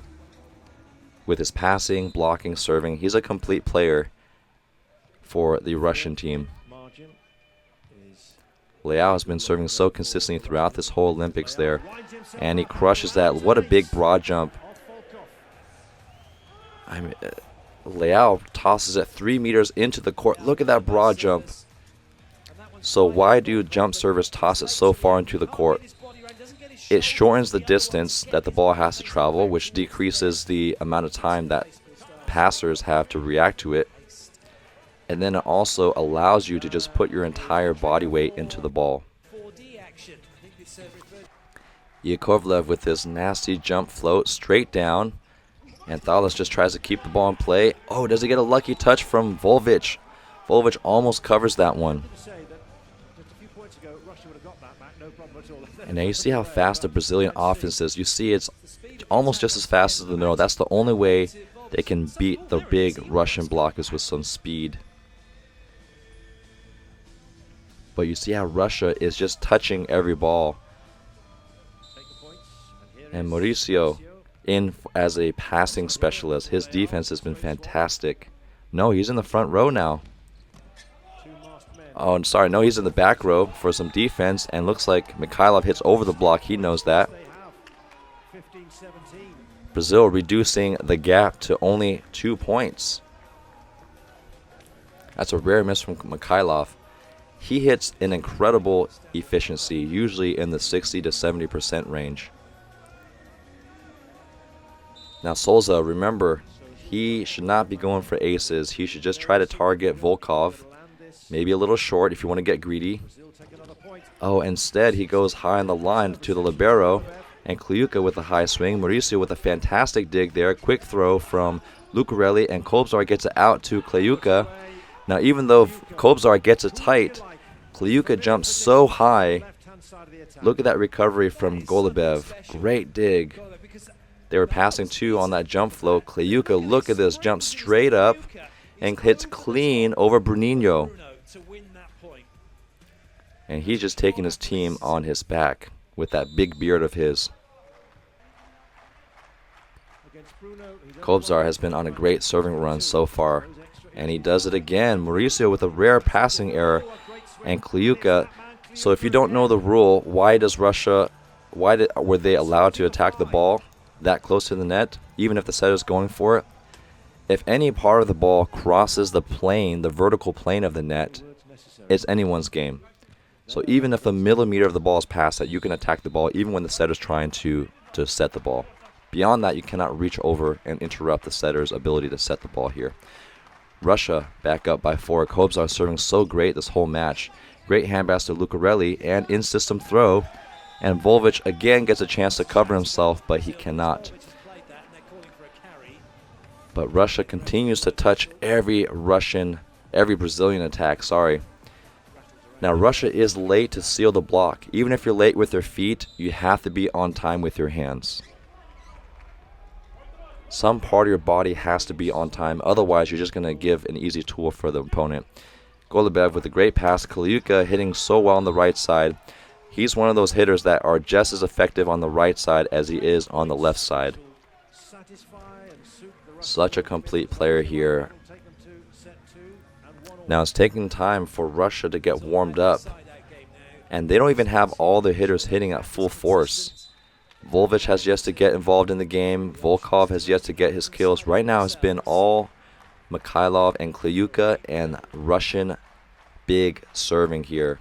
With his passing, blocking, serving, he's a complete player for the Russian team. Leao has been serving so consistently throughout this whole Olympics there, and he crushes that. What a big broad jump. Leao tosses it 3 meters into the court. Look at that broad jump. So why do jump servers toss it so far into the court? it shortens the distance that the ball has to travel, which decreases the amount of time that passers have to react to it. And then it also allows you to just put your entire body weight into the ball. Yakovlev with this nasty jump float straight down. And Thalas just tries to keep the ball in play. Oh, does he get a lucky touch from Volvic? Volvic almost covers that one. And now you see how fast the Brazilian offense is. You see it's almost just as fast as the Neuro. That's the only way they can beat the big Russian blockers with some speed. But you see how Russia is just touching every ball. And Mauricio in as a passing specialist. His defense has been fantastic. No, he's in the front row now. Oh, I'm sorry. No, he's in the back row for some defense. And looks like Mikhailov hits over the block. He knows that. Brazil reducing the gap to only 2 points. That's a rare miss from Mikhailov. He hits an incredible efficiency, usually in the 60 to 70% range. Now Souza, remember, he should not be going for aces. He should just try to target Volkov. Maybe a little short if you want to get greedy. Oh, instead he goes high on the line to the libero. And Kliuka with a high swing. Mauricio with a fantastic dig there. Quick throw from Lucarelli. And Kobzar gets it out to Kliuka. Now even though Kobzar gets it tight, Kliuka jumps so high. Look at that recovery from Golubev. Great dig. They were passing two on that jump float. Kliuka, look at this, jumps straight up and hits clean over Bruninho. And he's just taking his team on his back with that big beard of his. Kobzar has been on a great serving run so far. And he does it again. Mauricio with a rare passing error. And Kliuka. So if you don't know the rule, why were they allowed to attack the ball that close to the net, even if the setter is going for it? If any part of the ball crosses the plane, the vertical plane of the net, it's anyone's game. So even if a millimeter of the ball is past that, you can attack the ball even when the setter is trying to set the ball. Beyond that, you cannot reach over and interrupt the setter's ability to set the ball here. Russia back up by 4. Kobzar serving so great this whole match. Great hand pass to Lucarelli and in-system throw. And Volvic again gets a chance to cover himself, but he cannot. But Russia continues to touch every Brazilian attack, Now Russia is late to seal the block. Even if you're late with your feet, you have to be on time with your hands. Some part of your body has to be on time, otherwise you're just going to give an easy tool for the opponent. Golubev with a great pass. Kliuka hitting so well on the right side. He's one of those hitters that are just as effective on the right side as he is on the left side. Such a complete player here. Now it's taking time for Russia to get warmed up. And they don't even have all the hitters hitting at full force. Volvic has yet to get involved in the game. Volkov has yet to get his kills. Right now it's been all Mikhailov and Kliuka and Russian big serving here.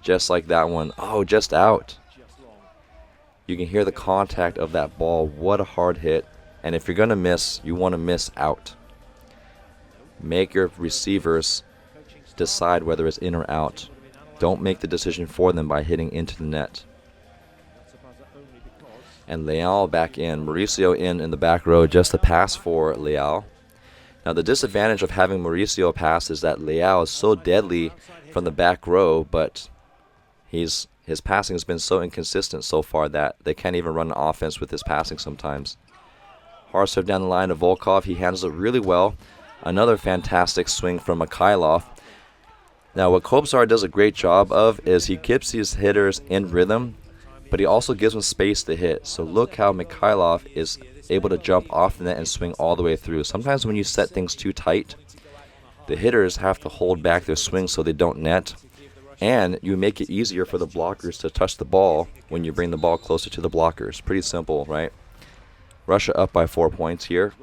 Just like that one. Oh, just out. You can hear the contact of that ball. What a hard hit. And if you're going to miss, you want to miss out. Make your receivers decide whether it's in or out. Don't make the decision for them by hitting into the net. And Leal back in. Mauricio in the back row just to pass for Leal. Now the disadvantage of having Mauricio pass is that Leal is so deadly from the back row, but his passing has been so inconsistent so far that they can't even run an offense with his passing sometimes. Hard serve down the line to Volkov. He handles it really well. Another fantastic swing from Mikhailov. Now what Kobzar does a great job of is he keeps these hitters in rhythm, but he also gives them space to hit. So look how Mikhailov is able to jump off the net and swing all the way through. Sometimes when you set things too tight, the hitters have to hold back their swing so they don't net. And you make it easier for the blockers to touch the ball when you bring the ball closer to the blockers. Pretty simple, right? Russia up by 4 points here.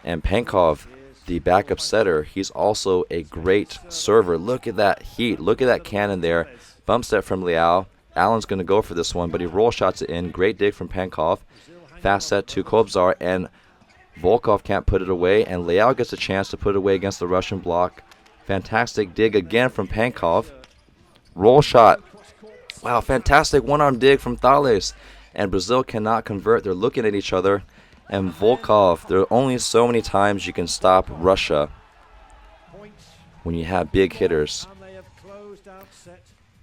And Pankov, the backup setter, he's also a great server. Look at that heat. Look at that cannon there. Bump step from Leal. Allen's going to go for this one, but he roll shots it in. Great dig from Pankov. Fast set to Kobzar, and Volkov can't put it away, and Leal gets a chance to put it away against the Russian block. Fantastic dig again from Pankov. Roll shot. Wow, fantastic one-arm dig from Thales. And Brazil cannot convert. They're looking at each other. And Volkov, there are only so many times you can stop Russia when you have big hitters.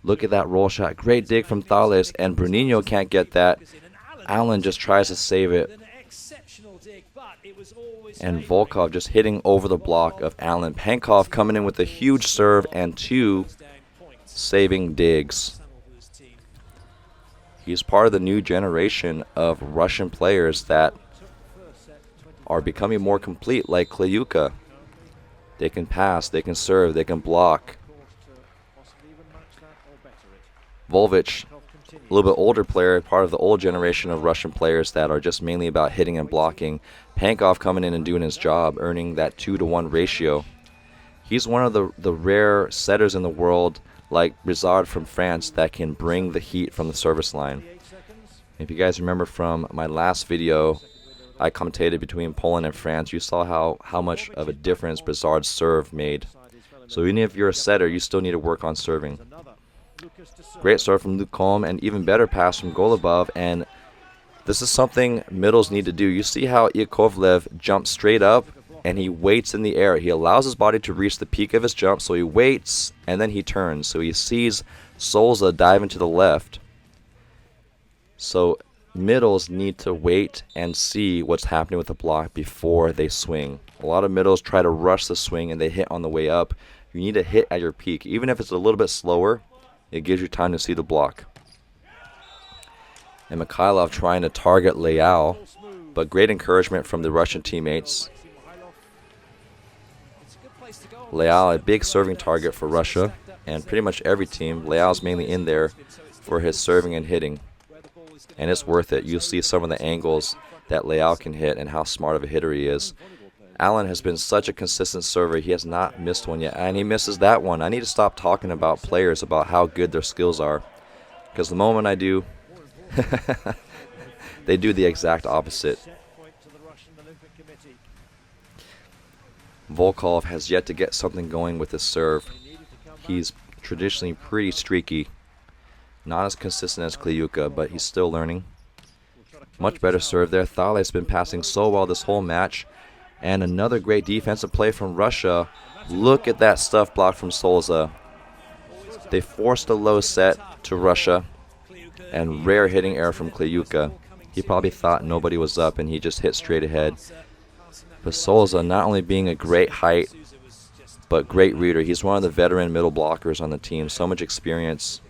Look at that roll shot. Great dig from Thales, and Bruninho can't get that. Allen just tries to save it. And Volkov just hitting over the block of Allen. Pankov coming in with a huge serve and 2 saving digs. He's part of the new generation of Russian players that are becoming more complete, like Kliuka. They can pass, they can serve, they can block. Volvich, a little bit older player, part of the old generation of Russian players that are just mainly about hitting and blocking. Pankov coming in and doing his job, earning that 2-to-1 ratio. He's one of the rare setters in the world, like Brizard from France, that can bring the heat from the service line. If you guys remember from my last video, I commentated between Poland and France. You saw how much of a difference Brizard's serve made. So even if you're a setter, you still need to work on serving. Great serve from Luke Colm, and even better pass from Golubov. And this is something middles need to do. You see how Yakovlev jumps straight up, and he waits in the air. He allows his body to reach the peak of his jump, so he waits, and then he turns. So he sees Souza dive into the left. So middles need to wait and see what's happening with the block before they swing. A lot of middles try to rush the swing, and they hit on the way up. You need to hit at your peak. Even if it's a little bit slower, it gives you time to see the block. And Mikhailov trying to target Leal, but great encouragement from the Russian teammates. Leal, a big serving target for Russia, and pretty much every team. Leal's mainly in there for his serving and hitting. And it's worth it. You'll see some of the angles that Leal can hit and how smart of a hitter he is. Allen has been such a consistent server. He has not missed one yet, and he misses that one. I need to stop talking about players, about how good their skills are, because the moment I do, they do the exact opposite. Volkov has yet to get something going with his serve. He's traditionally pretty streaky. Not as consistent as Kliuka, but he's still learning. Much better serve there. Thales has been passing so well this whole match. And another great defensive play from Russia. Look at that stuff block from Souza. They forced a low set to Russia. And rare hitting error from Kliuka. He probably thought nobody was up, and he just hit straight ahead. But Souza, not only being a great height, but great reader. He's one of the veteran middle blockers on the team. So much experience.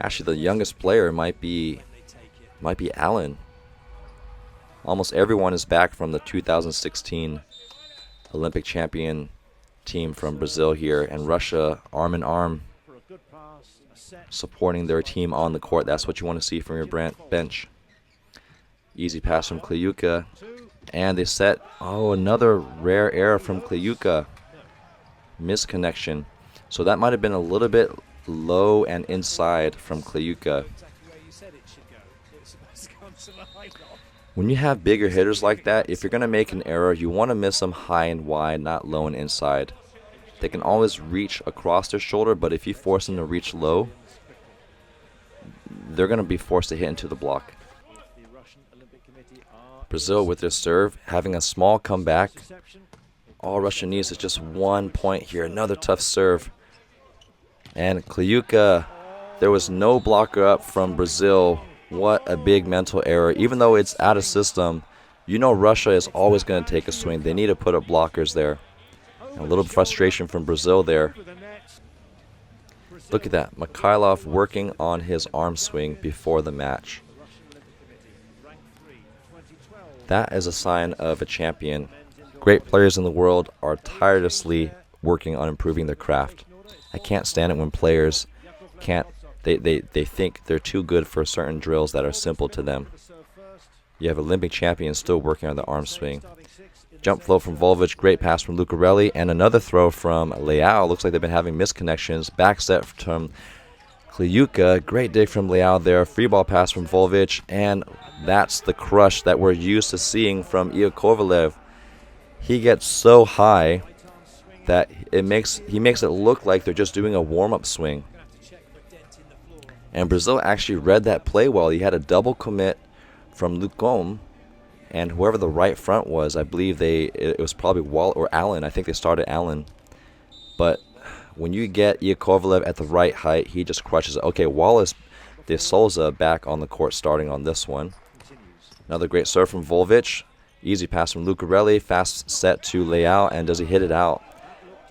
Actually, the youngest player might be Allen. Almost everyone is back from the 2016 Olympic champion team from Brazil here, and Russia arm in arm supporting their team on the court. That's what you want to see from your bench. Easy pass from Kliuka, and they set, another rare error from Kliuka. Misconnection. So that might have been a little bit low and inside from Kliuka. When you have bigger hitters like that, if you're going to make an error, you want to miss them high and wide, not low and inside. They can always reach across their shoulder, but if you force them to reach low, they're going to be forced to hit into the block. Brazil with their serve, having a small comeback. All Russia needs is just 1 point here. Another tough serve. And Kliuka, there was no blocker up from Brazil. What a big mental error. Even though it's out of system, you know Russia is always going to take a swing. They need to put up blockers there. And a little frustration from Brazil there. Look at that. Mikhailov working on his arm swing before the match. That is a sign of a champion. Great players in the world are tirelessly working on improving their craft. I can't stand it when players can't. They think they're too good for certain drills that are simple to them. You have Olympic champions still working on the arm swing. Jump flow from Volvic, great pass from Lucarelli, and another throw from Leao. Looks like they've been having misconnections. Back set from Kliuka, great dig from Leao there. Free ball pass from Volvic, and that's the crush that we're used to seeing from Iakovalev. He gets so high that he makes it look like they're just doing a warm-up swing. And Brazil actually read that play well. He had a double commit from Lucom, and whoever the right front was, I believe it was probably Wall or Allen. I think they started Allen. But when you get Iakovalev at the right height, he just crushes it. Okay, Wallace de Souza back on the court starting on this one. Another great serve from Volvic. Easy pass from Lucarelli. Fast set to Leao, and does he hit it out?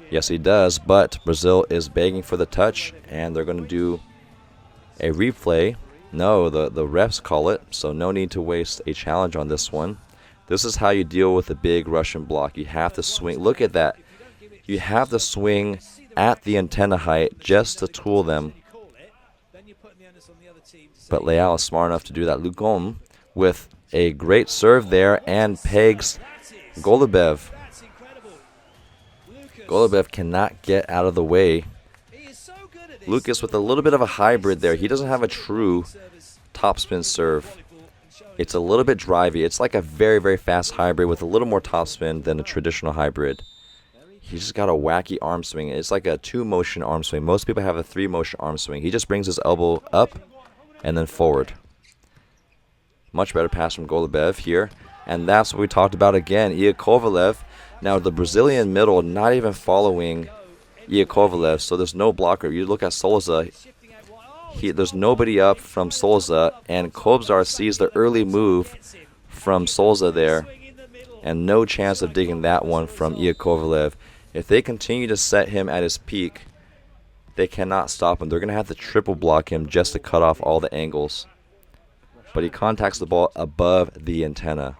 Yes, he does, but Brazil is begging for the touch, and they're going to do a replay. No, the refs call it, so no need to waste a challenge on this one. This is how you deal with a big Russian block. You have to swing. Look at that. You have to swing at the antenna height just to tool them. But Leao is smart enough to do that. Lugom with a great serve there and pegs Golubev. Golubev cannot get out of the way. Lucas with a little bit of a hybrid there. He doesn't have a true topspin serve. It's a little bit drivey. It's like a very, very fast hybrid with a little more topspin than a traditional hybrid. He's just got a wacky arm swing. It's like a 2-motion arm swing. Most people have a 3-motion arm swing. He just brings his elbow up and then forward. Much better pass from Golubev here. And that's what we talked about again. Iakovalev. Now the Brazilian middle not even following Iakovalev, so there's no blocker. You look at Souza, there's nobody up from Souza, and Kobzar sees the early move from Souza there, and no chance of digging that one from Iakovalev. If they continue to set him at his peak, they cannot stop him. They're going to have to triple block him just to cut off all the angles. But he contacts the ball above the antenna.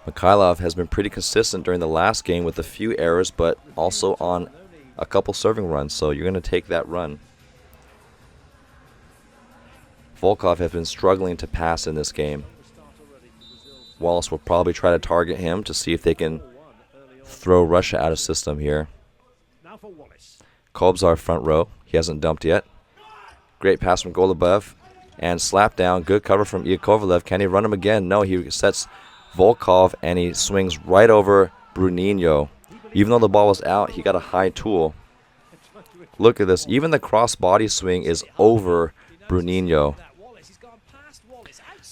Mikhailov has been pretty consistent during the last game with a few errors, but also on a couple serving runs, so you're going to take that run. Volkov has been struggling to pass in this game. Wallace will probably try to target him to see if they can throw Russia out of system here. Kobzar front row. He hasn't dumped yet. Great pass from Golubev. And slap down. Good cover from Iakovalev. Can he run him again? No, he sets Volkov and he swings right over Bruninho. Even though the ball was out, he got a high tool. Look at this. Even the cross body swing is over Bruninho.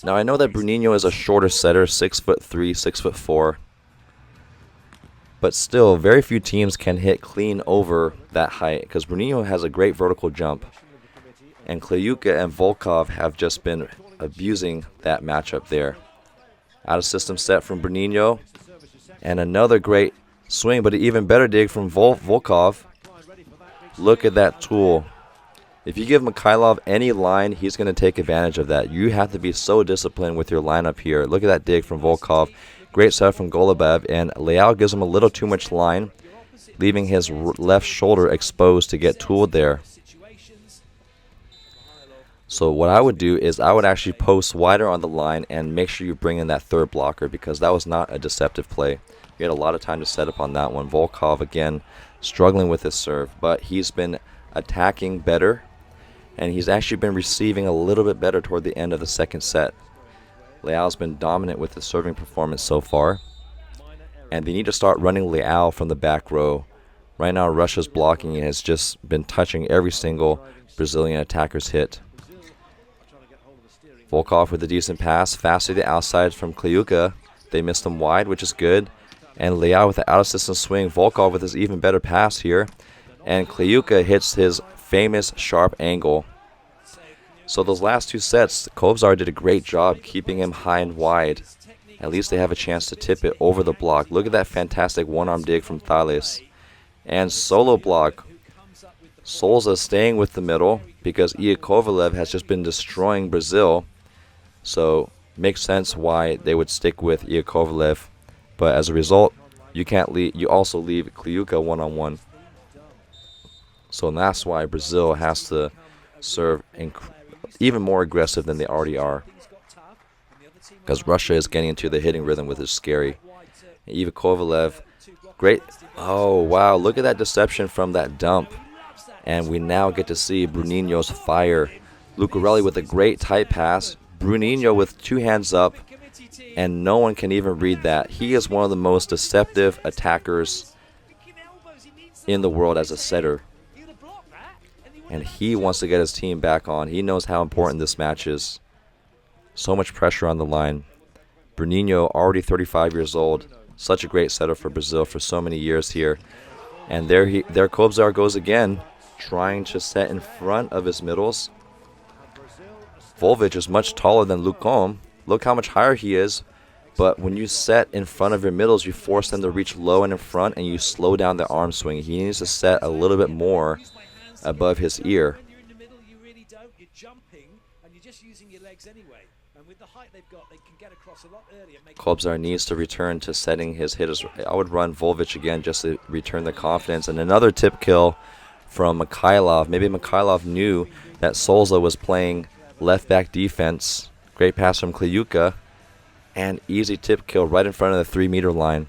Now I know that Bruninho is a shorter setter, 6'3", 6'4". But still, very few teams can hit clean over that height because Bruninho has a great vertical jump. And Kliuka and Volkov have just been abusing that matchup there. Out of system set from Bruninho. And another great swing, but an even better dig from Volkov. Look at that tool. If you give Mikhailov any line, he's going to take advantage of that. You have to be so disciplined with your lineup here. Look at that dig from Volkov. Great set from Golubev, and Leao gives him a little too much line, leaving his left shoulder exposed to get tooled there. So what I would do is I would actually post wider on the line and make sure you bring in that third blocker because that was not a deceptive play. We had a lot of time to set up on that one. Volkov, again, struggling with his serve, but he's been attacking better, and he's actually been receiving a little bit better toward the end of the second set. Leao's been dominant with his serving performance so far, and they need to start running Leao from the back row. Right now, Russia's blocking has just been touching every single Brazilian attacker's hit. Volkov with a decent pass, fast to the outside from Kliuka. They missed him wide, which is good. And Leao with the out-of-system swing. Volkov with his even better pass here. And Kliuka hits his famous sharp angle. So those last two sets, Kobzar did a great job keeping him high and wide. At least they have a chance to tip it over the block. Look at that fantastic one-arm dig from Thales. And solo block. Souza staying with the middle because Iakovalev has just been destroying Brazil. So makes sense why they would stick with Iakovalev. But as a result, you also leave Kliuka one-on-one. So that's why Brazil has to serve even more aggressive than they already are. because Russia is getting into the hitting rhythm, which is scary. Eva Kovalev, great. Oh, wow. Look at that deception from that dump. And we now get to see Bruninho's fire. Lucarelli with a great tight pass. Bruninho with 2 hands up. And no one can even read that. He is one of the most deceptive attackers in the world as a setter. And he wants to get his team back on. He knows how important this match is. So much pressure on the line. Bruninho, already 35 years old. Such a great setter for Brazil for so many years here. And there Kobzar goes again, trying to set in front of his middles. Volvic is much taller than Lucom. Look how much higher he is. But when you set in front of your middles, you force them to reach low and in front, and you slow down their arm swing. He needs to set a little bit more above his ear. Kobzar needs to return to setting his hitters. I would run Volvic again just to return the confidence. And another tip kill from Mikhailov. Maybe Mikhailov knew that Souza was playing left back defense. Great pass from Kliuka. And easy tip kill right in front of the 3-meter line.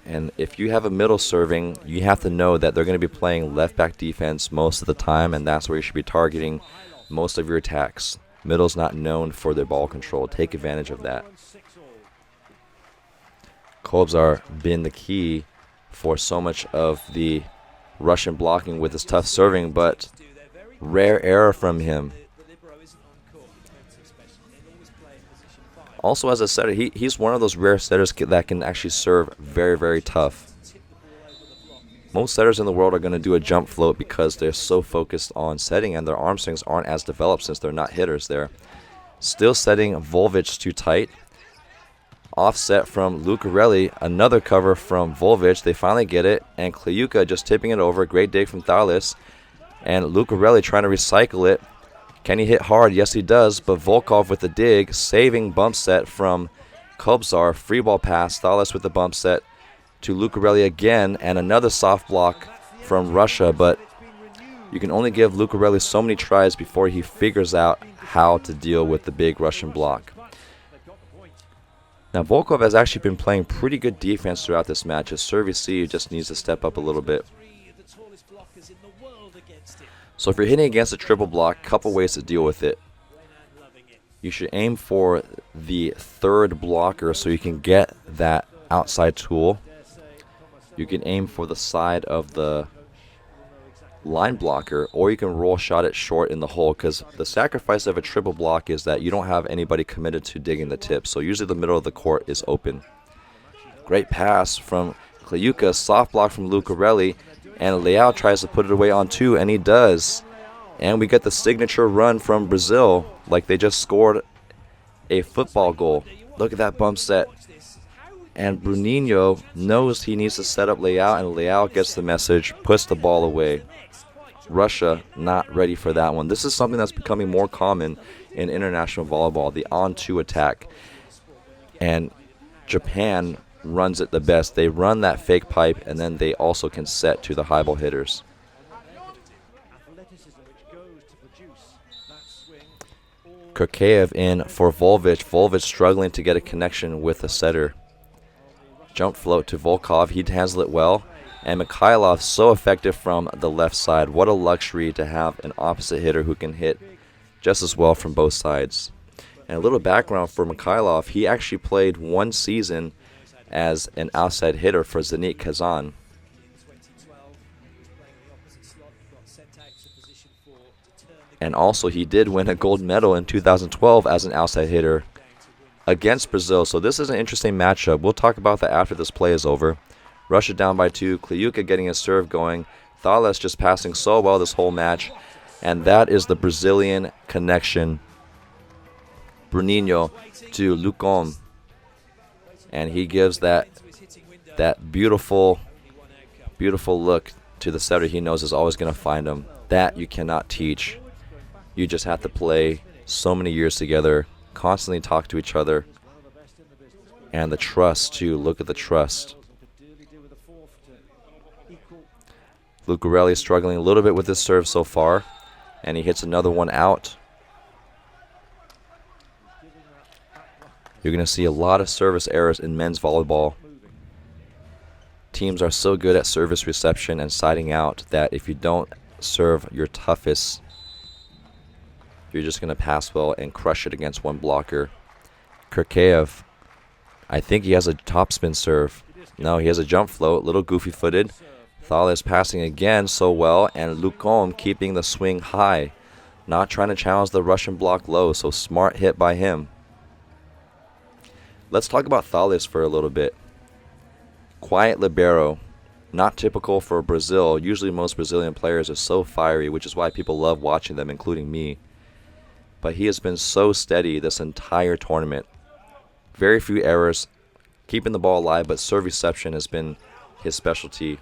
And if you have a middle serving, you have to know that they're going to be playing left back defense most of the time, and that's where you should be targeting most of your attacks. Middle's not known for their ball control. Take advantage of that. Kobzar been the key for so much of the Russian blocking with his tough serving, but rare error from him. Also, as a setter, he's one of those rare setters that can actually serve very, very tough. Most setters in the world are going to do a jump float because they're so focused on setting, and their arm swings aren't as developed since they're not hitters there. Still setting Volvic too tight. Offset from Lucarelli. Another cover from Volvic. They finally get it, and Kliuka just tipping it over. Great dig from Thales. And Lucarelli trying to recycle it. Can he hit hard? Yes, he does. But Volkov with the dig, saving bump set from Kobzar. Free ball pass. Thales with the bump set to Lucarelli again. And another soft block from Russia. But you can only give Lucarelli so many tries before he figures out how to deal with the big Russian block. Now, Volkov has actually been playing pretty good defense throughout this match. His service just needs to step up a little bit. So if you're hitting against a triple block, couple ways to deal with it. You should aim for the third blocker so you can get that outside tool. You can aim for the side of the line blocker, or you can roll shot it short in the hole, because the sacrifice of a triple block is that you don't have anybody committed to digging the tip. So usually the middle of the court is open. Great pass from Kliuka, soft block from Lucarelli. And Leao tries to put it away on 2, and he does. And we get the signature run from Brazil, like they just scored a football goal. Look at that bump set. And Bruninho knows he needs to set up Leao, and Leao gets the message, puts the ball away. Russia not ready for that one. This is something that's becoming more common in international volleyball, the on-2 attack. And Japan runs it the best. They run that fake pipe, and then they also can set to the high ball hitters. Kurkaev in for Volvic. Volvic struggling to get a connection with the setter. Jump float to Volkov. He handles it well. And Mikhailov so effective from the left side. What a luxury to have an opposite hitter who can hit just as well from both sides. And a little background for Mikhailov. He actually played 1 season as an outside hitter for Zenit Kazan. And also he did win a gold medal in 2012 as an outside hitter against Brazil. So this is an interesting matchup. We'll talk about that after this play is over. Russia down by 2. Kliuka getting his serve going. Thales just passing so well this whole match. And that is the Brazilian connection. Bruninho to Lucom. And he gives that beautiful, beautiful look to the setter he knows is always going to find him. That you cannot teach. You just have to play so many years together, constantly talk to each other. And the trust, too. Look at the trust. Lucarelli struggling a little bit with his serve so far. And he hits another one out. You're going to see a lot of service errors in men's volleyball. Teams are so good at service reception and siding out that if you don't serve your toughest, you're just going to pass well and crush it against one blocker. Kirkeev, I think he has a topspin serve. No, he has a jump float, little goofy-footed. Thales passing again so well, and Lucombe keeping the swing high. Not trying to challenge the Russian block low, so smart hit by him. Let's talk about Thales for a little bit. Quiet libero, not typical for Brazil. Usually most Brazilian players are so fiery, which is why people love watching them, including me. But he has been so steady this entire tournament. Very few errors, keeping the ball alive, but serve reception has been his specialty.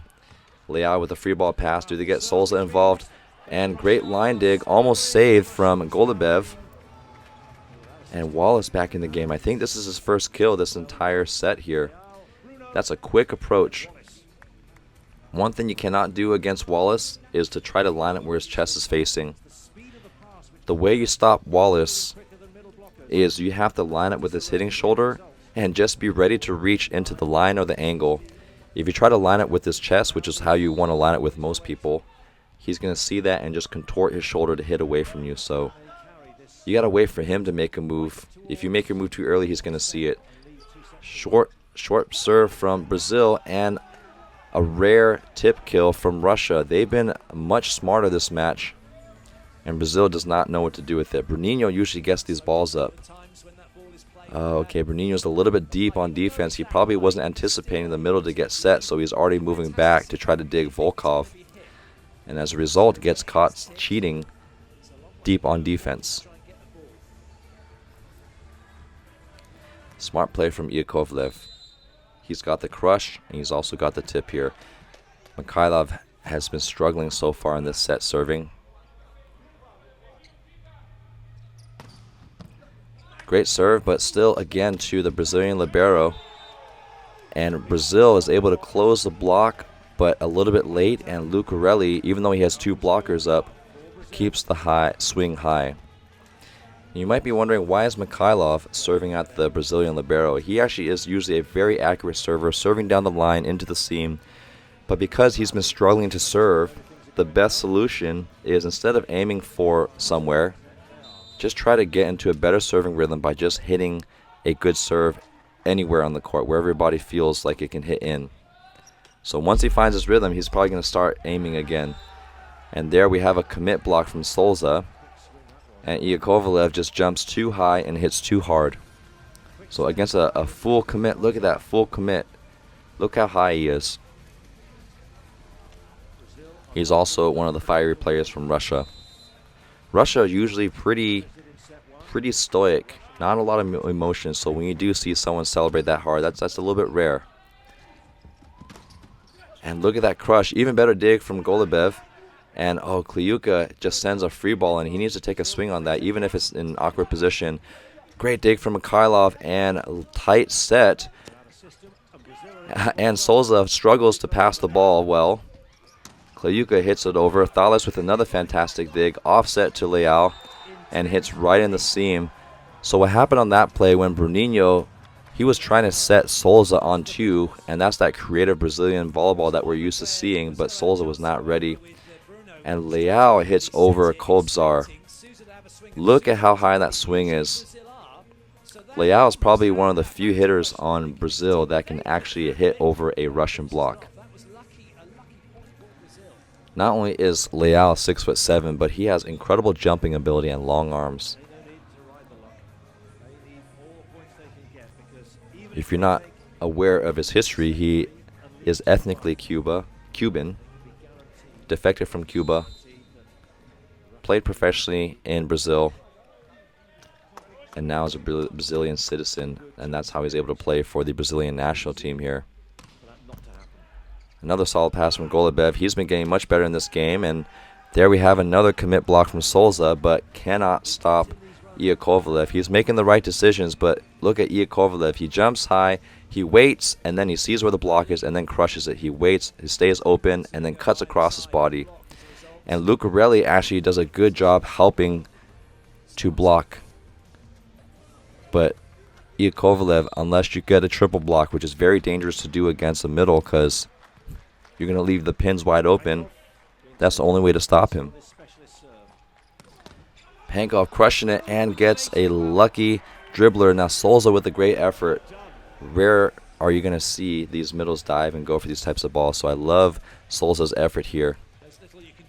Leao with a free ball pass. Do they get Souza involved? And great line dig, almost saved from Golubev. And Wallace back in the game. I think this is his first kill this entire set here. That's a quick approach. One thing you cannot do against Wallace is to try to line it where his chest is facing. The way you stop Wallace is you have to line it with his hitting shoulder and just be ready to reach into the line or the angle. If you try to line it with his chest, which is how you want to line it with most people, he's going to see that and just contort his shoulder to hit away from you. So you got to wait for him to make a move. If you make your move too early, he's going to see it. Short serve from Brazil and a rare tip kill from Russia. They've been much smarter this match, and Brazil does not know what to do with it. Bruninho usually gets these balls up. Okay, Bruninho's a little bit deep on defense. He probably wasn't anticipating the middle to get set, so he's already moving back to try to dig Volkov. And as a result, gets caught cheating deep on defense. Smart play from Yakovlev. He's got the crush, and he's also got the tip here. Mikhailov has been struggling so far in this set serving. Great serve, but still again to the Brazilian libero. And Brazil is able to close the block, but a little bit late, and Lucarelli, even though he has two blockers up, keeps the swing high. You might be wondering, why is Mikhailov serving at the Brazilian libero? He actually is usually a very accurate server, serving down the line into the seam. But because he's been struggling to serve, the best solution is, instead of aiming for somewhere, just try to get into a better serving rhythm by just hitting a good serve anywhere on the court, where everybody feels like it can hit in. So once he finds his rhythm, he's probably going to start aiming again. And there we have a commit block from Souza. And Yakovlev just jumps too high and hits too hard. So against a full commit, look at that full commit. Look how high he is. He's also one of the fiery players from Russia. Russia is usually pretty stoic. Not a lot of emotion. So when you do see someone celebrate that hard, that's a little bit rare. And look at that crush. Even better dig from Golubev. And Kliuka just sends a free ball, and he needs to take a swing on that, even if it's in an awkward position. Great dig from Mikhailov, and tight set. And Souza struggles to pass the ball well. Kliuka hits it over. Thales with another fantastic dig, offset to Leao, and hits right in the seam. So what happened on that play, when Bruninho, he was trying to set Souza on two, and that's that creative Brazilian volleyball that we're used to seeing, but Souza was not ready. And Leao hits over Kobzar. Look at how high that swing is. Leao is probably one of the few hitters on Brazil that can actually hit over a Russian block. Not only is Leao 6'7", but he has incredible jumping ability and long arms. If you're not aware of his history, he is ethnically Cuban. Defected from Cuba, played professionally in Brazil, and now is a Brazilian citizen, and that's how he's able to play for the Brazilian national team here. Another solid pass from Golubev. He's been getting much better in this game, and there we have another commit block from Souza, but cannot stop Yakovlev. He's making the right decisions, but look at Yakovlev. He jumps high, he waits, and then he sees where the block is and then crushes it. He waits, he stays open, and then cuts across his body. And Lucarelli actually does a good job helping to block. But Kovalev unless you get a triple block, which is very dangerous to do against the middle because you're going to leave the pins wide open. That's the only way to stop him. Pankov crushing it and gets a lucky dribbler. Now Souza with a great effort. Rare are you going to see these middles dive and go for these types of balls. So I love Souza's effort here.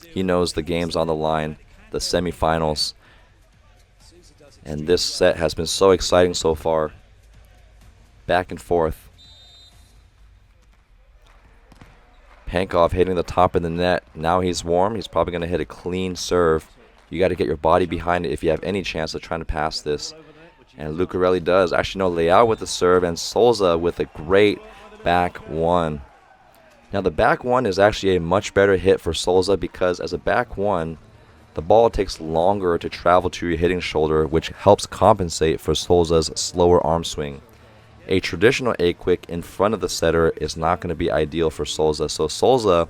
He knows the game's on the line, the semifinals. And this set has been so exciting so far. Back and forth. Pankov hitting the top of the net. Now he's warm. He's probably going to hit a clean serve. You got to get your body behind it if you have any chance of trying to pass this. And Lucarelli does. Actually, no, Leao with the serve and Souza with a great back one. Now, the back one is actually a much better hit for Souza because as a back one, the ball takes longer to travel to your hitting shoulder, which helps compensate for Souza's slower arm swing. A traditional A-quick in front of the setter is not going to be ideal for Souza. So Souza,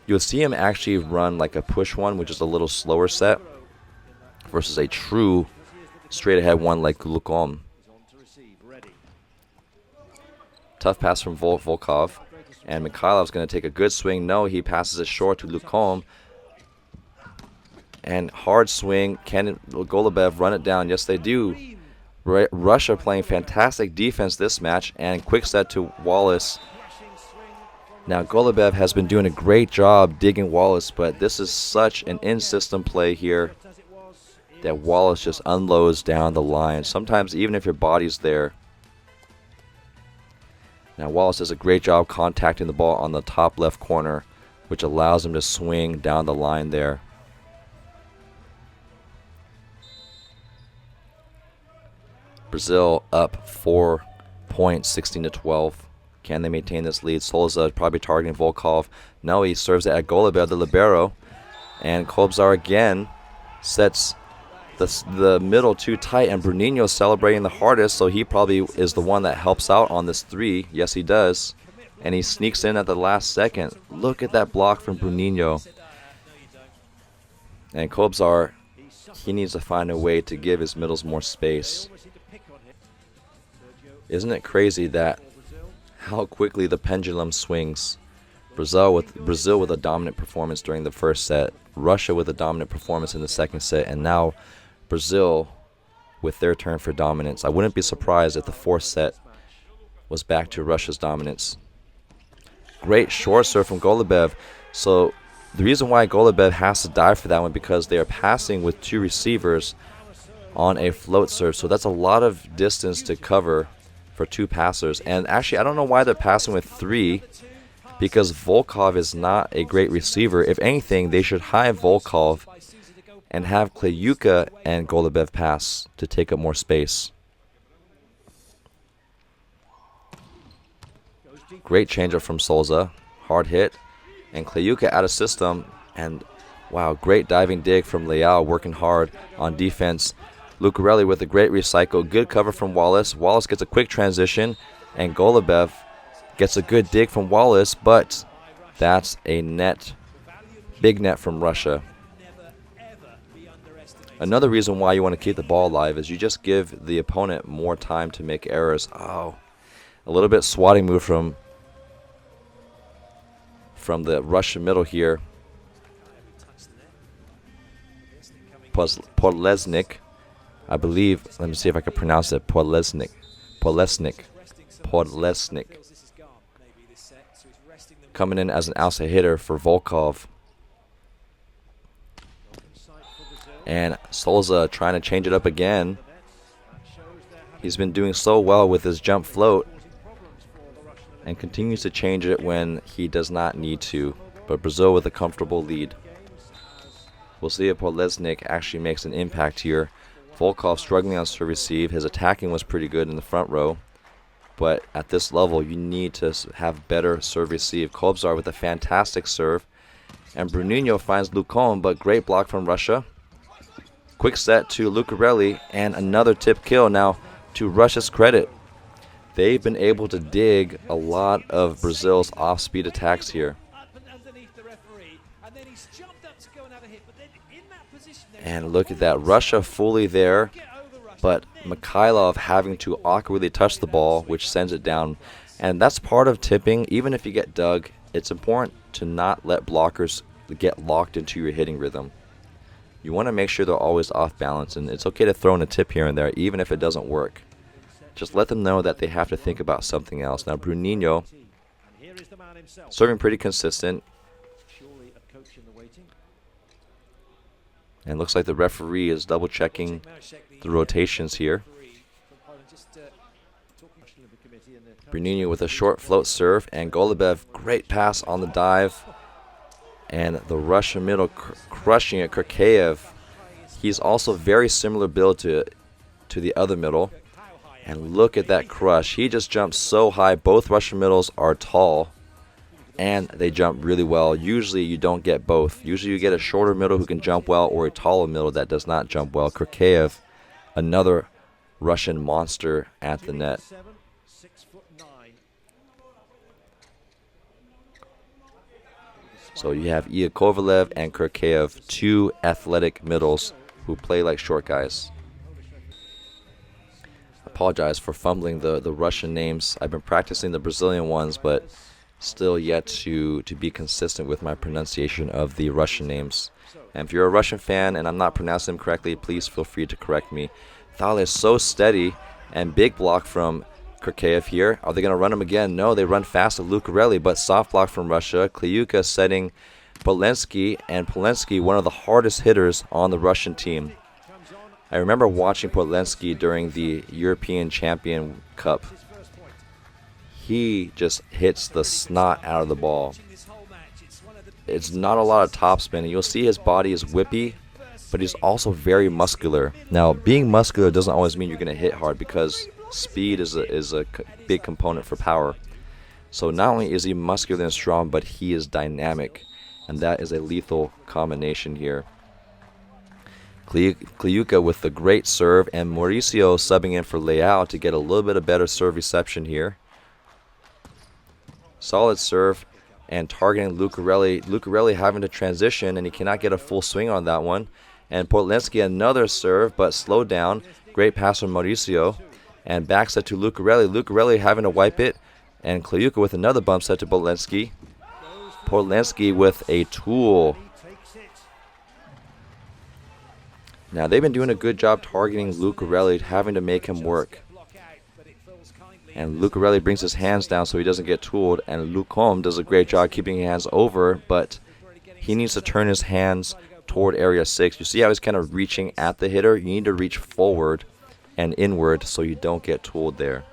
you'll see him actually run like a push one, which is a little slower set, versus a true straight ahead one like Lukom. Tough pass from Volkov. And Mikhailov's going to take a good swing. No, he passes it short to Lukom. And hard swing. Can Golubev run it down? Yes, they do. Russia playing fantastic defense this match. And quick set to Wallace. Now, Golubev has been doing a great job digging Wallace, but this is such an in-system play here that Wallace just unloads down the line. Sometimes even if your body's there. Now, Wallace does a great job contacting the ball on the top left corner, which allows him to swing down the line there. Brazil up 4 points, 16-12. Can they maintain this lead? Souza probably targeting Volkov. No, he serves it at Golubev, the libero. And Kobzar again sets the middle too tight. And Bruninho celebrating the hardest, so he probably is the one that helps out on this three. Yes, he does. And he sneaks in at the last second. Look at that block from Bruninho. And Kobzar, he needs to find a way to give his middles more space. Isn't it crazy that how quickly the pendulum swings? Brazil with a dominant performance during the first set, Russia with a dominant performance in the second set, and now Brazil with their turn for dominance. I wouldn't be surprised if the fourth set was back to Russia's dominance. Great short serve from Golubev. So the reason why Golubev has to dive for that one because they are passing with two receivers on a float serve. So that's a lot of distance to cover for two passers. And actually, I don't know why they're passing with three because Volkov is not a great receiver. If anything, they should hide Volkov and have Kleyuka and Golubev pass to take up more space. Great changeup from Souza. Hard hit. And Kleyuka out of system. And wow, great diving dig from Leao, working hard on defense. Lucarelli with a great recycle. Good cover from Wallace. Wallace gets a quick transition. And Golubev gets a good dig from Wallace. But that's a net. Big net from Russia. Another reason why you want to keep the ball alive is you just give the opponent more time to make errors. Oh, a little bit swatting move from the Russian middle here. Podlesnik, I believe. Let me see if I can pronounce it. Podlesnik. Coming in as an outside hitter for Volkov. And Souza trying to change it up again. He's been doing so well with his jump float and continues to change it when he does not need to. But Brazil with a comfortable lead. We'll see if Podlesnik actually makes an impact here. Volkov struggling on serve receive. His attacking was pretty good in the front row. But at this level, you need to have better serve receive. Kobzar with a fantastic serve. And Bruninho finds Lukom, but great block from Russia. Quick set to Lucarelli, and another tip kill. Now, to Russia's credit, they've been able to dig a lot of Brazil's off-speed attacks here. And look at that, Russia fully there. but Mikhailov having to awkwardly touch the ball, which sends it down. And that's part of tipping. Even if you get dug, it's important to not let blockers get locked into your hitting rhythm. You want to make sure they're always off balance, and it's okay to throw in a tip here and there, even if it doesn't work. Just let them know that they have to think about something else. Now, Bruninho, serving pretty consistent. And looks like the referee is double checking the rotations here. Bruninho with a short float serve, and Golubev, great pass on the dive. And the Russian middle crushing it, Kurkaev. He's also very similar build to the other middle. And look at that crush. He just jumps so high. Both Russian middles are tall, and they jump really well. Usually you don't get both. Usually you get a shorter middle who can jump well, or a taller middle that does not jump well. Kurkaev, another Russian monster at the net. So you have Iakovlev and Kurkaev, two athletic middles who play like short guys. Apologize for fumbling the Russian names. I've been practicing the Brazilian ones, but still yet to be consistent with my pronunciation of the Russian names. And if you're a Russian fan and I'm not pronouncing them correctly, please feel free to correct me. Thale is so steady, and big block from Kurkaev here. Are they going to run him again? No, they run fast with Lucarelli, but soft block from Russia. Kliuka setting Polensky, and Polensky, one of the hardest hitters on the Russian team. I remember watching Polensky during the European Champion Cup. He just hits the snot out of the ball. It's not a lot of topspin, and you'll see his body is whippy, but he's also very muscular. Now, being muscular doesn't always mean you're going to hit hard, because speed is a big component for power. So not only is he muscular and strong, but he is dynamic, and that is a lethal combination here. Kliuka with the great serve, and Mauricio subbing in for Leao to get a little bit of better serve reception here. Solid serve and targeting Lucarelli. Lucarelli having to transition, and he cannot get a full swing on that one. And Portlenski another serve, but slowed down. Great pass from Mauricio. And back set to Lucarelli. Lucarelli having to wipe it. And Kliuka with another bump set to Portlenski. Portlenski with a tool. Now, they've been doing a good job targeting Lucarelli, having to make him work. And Lucarelli brings his hands down so he doesn't get tooled. And Lucombe does a great job keeping his hands over, but he needs to turn his hands toward area 6. You see how he's kind of reaching at the hitter? You need to reach forward and inward so you don't get tooled there.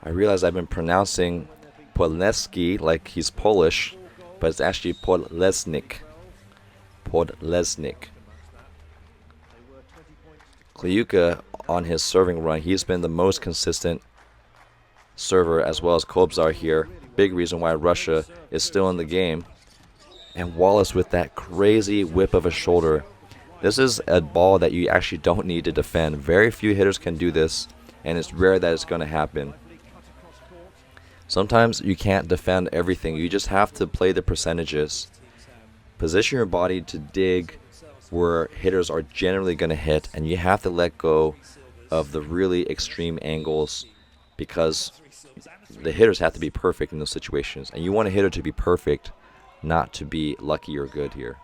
I realize I've been pronouncing Podleski like he's Polish, but it's actually Podlesnik. Podlesnik. Kliuka on his serving run, he's been the most consistent server, as well as Kobzar here. Big reason why Russia is still in the game. And Wallace with that crazy whip of a shoulder. This is a ball that you actually don't need to defend. Very few hitters can do this, and it's rare that it's going to happen. Sometimes you can't defend everything. You just have to play the percentages. Position your body to dig where hitters are generally going to hit, and you have to let go of the really extreme angles, because the hitters have to be perfect in those situations. And you want a hitter to be perfect, not to be lucky or good here.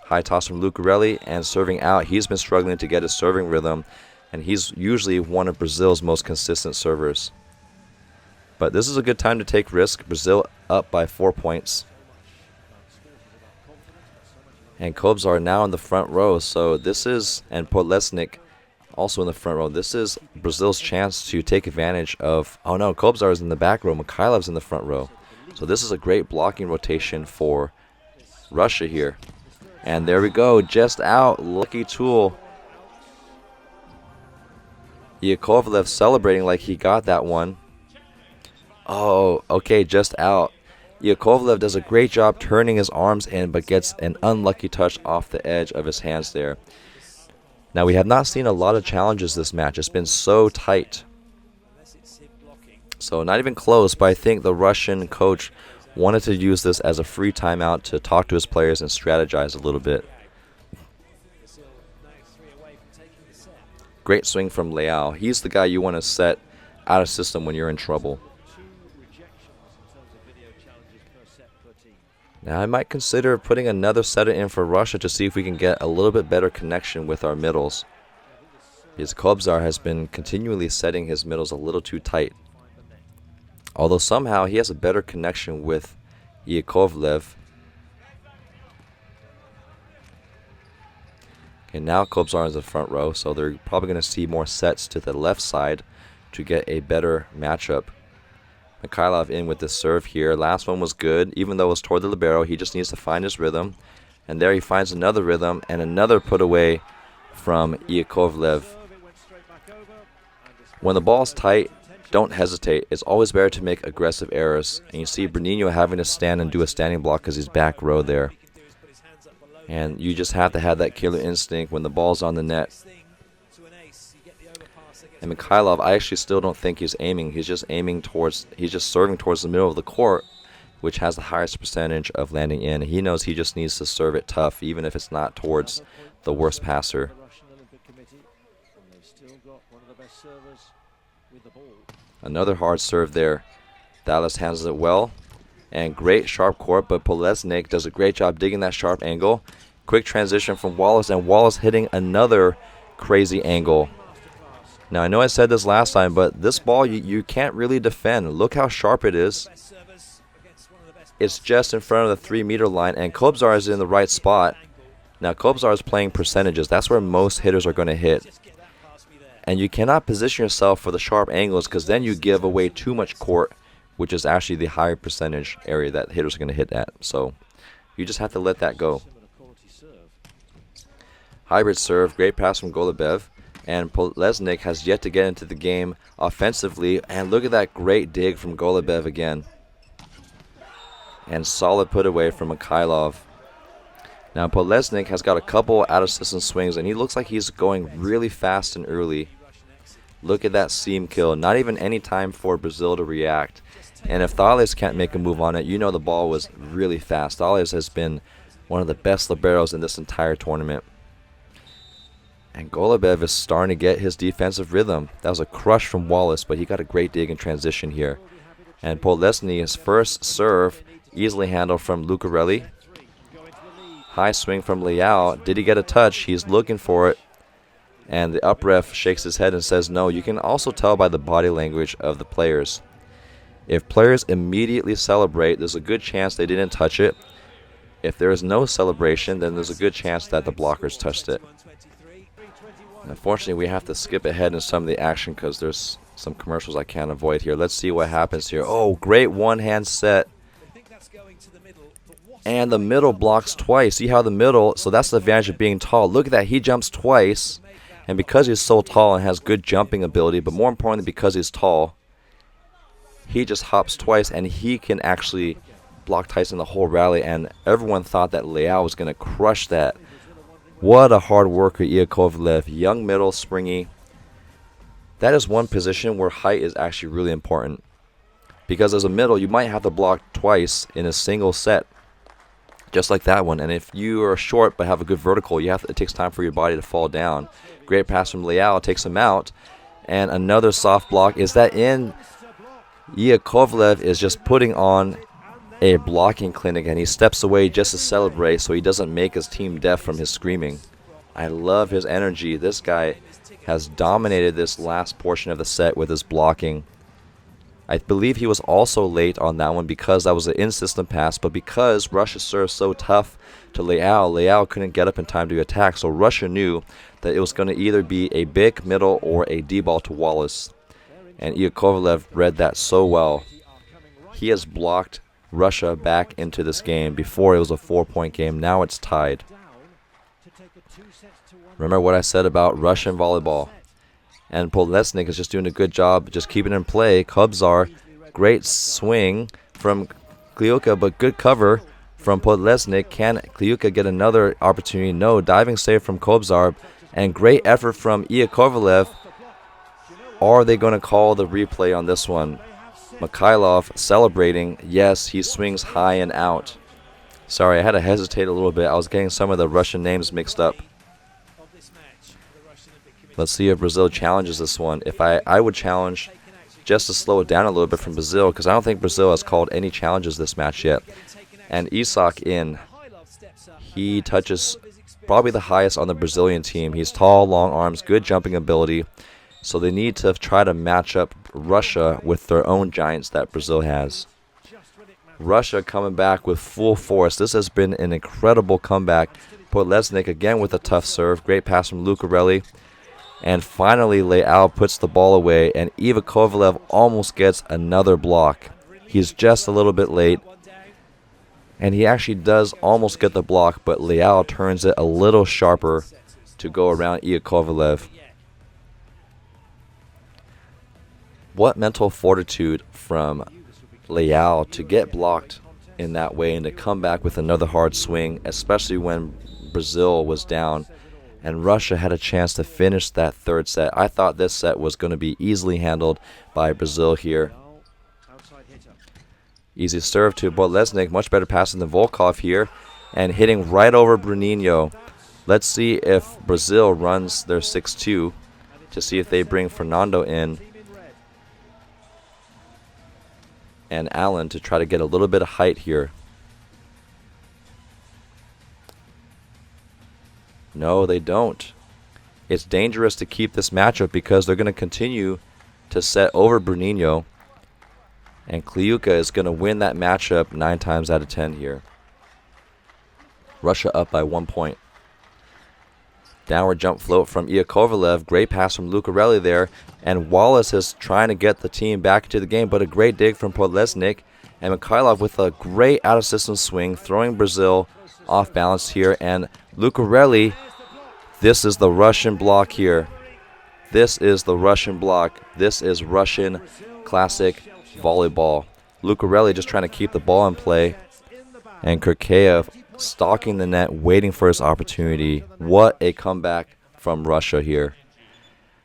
High toss from Lucarelli, and serving out. He's been struggling to get his serving rhythm, and he's usually one of Brazil's most consistent servers. But this is a good time to take risk. Brazil up by 4 points. And Kobzar now in the front row. So this is, and Podlesnik also in the front row. This is Brazil's chance to take advantage of, oh no, Kobzar is in the back row. Mikhailov's in the front row. So this is a great blocking rotation for Russia here. And there we go, just out, lucky tool. Yakovlev celebrating like he got that one. Oh, okay, just out. Yakovlev does a great job turning his arms in, but gets an unlucky touch off the edge of his hands there. Now, we have not seen a lot of challenges this match. It's been so tight. So not even close, but I think the Russian coach wanted to use this as a free timeout to talk to his players and strategize a little bit. Great swing from Leao. He's the guy you want to set out of system when you're in trouble. Now I might consider putting another setter in for Russia to see if we can get a little bit better connection with our middles. Because Kobzar has been continually setting his middles a little too tight. Although somehow he has a better connection with Yakovlev. Okay, now Kobzar is in the front row, so they're probably going to see more sets to the left side to get a better matchup. Mikhailov in with the serve here. Last one was good, even though it was toward the libero. He just needs to find his rhythm. And there he finds another rhythm and another put away from Yakovlev. When the ball's tight, don't hesitate. It's always better to make aggressive errors. And you see Bernino having to stand and do a standing block because he's back row there. And you just have to have that killer instinct when the ball's on the net. And Mikhailov, I actually still don't think he's aiming. He's just serving towards the middle of the court, which has the highest percentage of landing in. He knows he just needs to serve it tough, even if it's not towards the worst passer. Another hard serve there. Dallas handles it well. And great sharp court, but Polesnik does a great job digging that sharp angle. Quick transition from Wallace, and Wallace hitting another crazy angle. Now, I know I said this last time, but this ball, you can't really defend. Look how sharp it is. It's just in front of the 3-meter line, and Kobzar is in the right spot. Now, Kobzar is playing percentages. That's where most hitters are going to hit. And you cannot position yourself for the sharp angles because then you give away too much court, which is actually the higher percentage area that hitters are going to hit at. So you just have to let that go. Hybrid serve, great pass from Golubev. And Polesnik has yet to get into the game offensively. And look at that great dig from Golubev again. And solid put away from Mikhailov. Now Polesnik has got a couple out-of-system swings, and he looks like he's going really fast and early. Look at that seam kill. Not even any time for Brazil to react. And if Thales can't make a move on it, you know the ball was really fast. Thales has been one of the best liberos in this entire tournament. And Golubev is starting to get his defensive rhythm. That was a crush from Wallace, but he got a great dig in transition here. And Polesnik's first serve, easily handled from Lucarelli. High swing from Leao. Did he get a touch? He's looking for it. And the up ref shakes his head and says no. You can also tell by the body language of the players. If players immediately celebrate, there's a good chance they didn't touch it. If there is no celebration, then there's a good chance that the blockers touched it. Unfortunately, we have to skip ahead in some of the action because there's some commercials I can't avoid here. Let's see what happens here. Oh, great one-hand set. And the middle blocks twice. See how the middle, so that's the advantage of being tall. Look at that, he jumps twice. And because he's so tall and has good jumping ability, but more importantly because he's tall, he just hops twice and he can actually block Tyson the whole rally. And everyone thought that Leao was going to crush that. What a hard worker Yakovlev. Young middle, springy. That is one position where height is actually really important. Because as a middle, you might have to block twice in a single set. Just like that one. And if you are short but have a good vertical, it takes time for your body to fall down. Great pass from Leao, takes him out. And another soft block. Is that in? Yakovlev is just putting on a blocking clinic, and he steps away just to celebrate so he doesn't make his team deaf from his screaming. I love his energy. This guy has dominated this last portion of the set with his blocking. I believe he was also late on that one because that was an in-system pass, but because Russia served so tough to Leao, Leao couldn't get up in time to attack, so Russia knew that it was going to either be a big middle or a D-ball to Wallace. And Yakovlev read that so well. He has blocked Russia back into this game. Before it was a 4-point game, now it's tied. Remember what I said about Russian volleyball. And Polesnik is just doing a good job just keeping it in play. Kobzar, great swing from Kliuka, but good cover from Polesnik. Can Kliuka get another opportunity? No. Diving save from Kobzar. And great effort from Yakovlev. Are they going to call the replay on this one? Mikhailov celebrating. Yes, he swings high and out. Sorry, I had to hesitate a little bit. I was getting some of the Russian names mixed up. Let's see if Brazil challenges this one. If I would challenge just to slow it down a little bit from Brazil, because I don't think Brazil has called any challenges this match yet. And ROC in. He touches probably the highest on the Brazilian team. He's tall, long arms, good jumping ability. So they need to try to match up Russia with their own giants that Brazil has. Russia coming back with full force. This has been an incredible comeback. Podlesnik again with a tough serve. Great pass from Lucarelli. And finally, Leal puts the ball away, and Iva Kovalev almost gets another block. He's just a little bit late. And he actually does almost get the block, but Leal turns it a little sharper to go around Iva Kovalev. What mental fortitude from Leal to get blocked in that way and to come back with another hard swing, especially when Brazil was down and Russia had a chance to finish that third set. I thought this set was going to be easily handled by Brazil here. Easy serve to Podlesnik, much better passing than Volkov here, and hitting right over Bruninho. Let's see if Brazil runs their 6-2 to see if they bring Fernando in and Allen to try to get a little bit of height here. No, they don't. It's dangerous to keep this matchup because they're going to continue to set over Bruninho. And Kliuka is going to win that matchup 9 times out of 10 here. Russia up by 1 point. Downward jump float from Ivakovalev. Great pass from Lucarelli there. And Wallace is trying to get the team back into the game, but a great dig from Podlesnik. And Mikhailov with a great out-of-system swing, throwing Brazil off balance here. And Lucarelli, this is the Russian block here. This is the Russian block. This is Russian classic volleyball. Lucarelli just trying to keep the ball in play. And Kirkeev stalking the net, waiting for his opportunity. What a comeback from Russia here.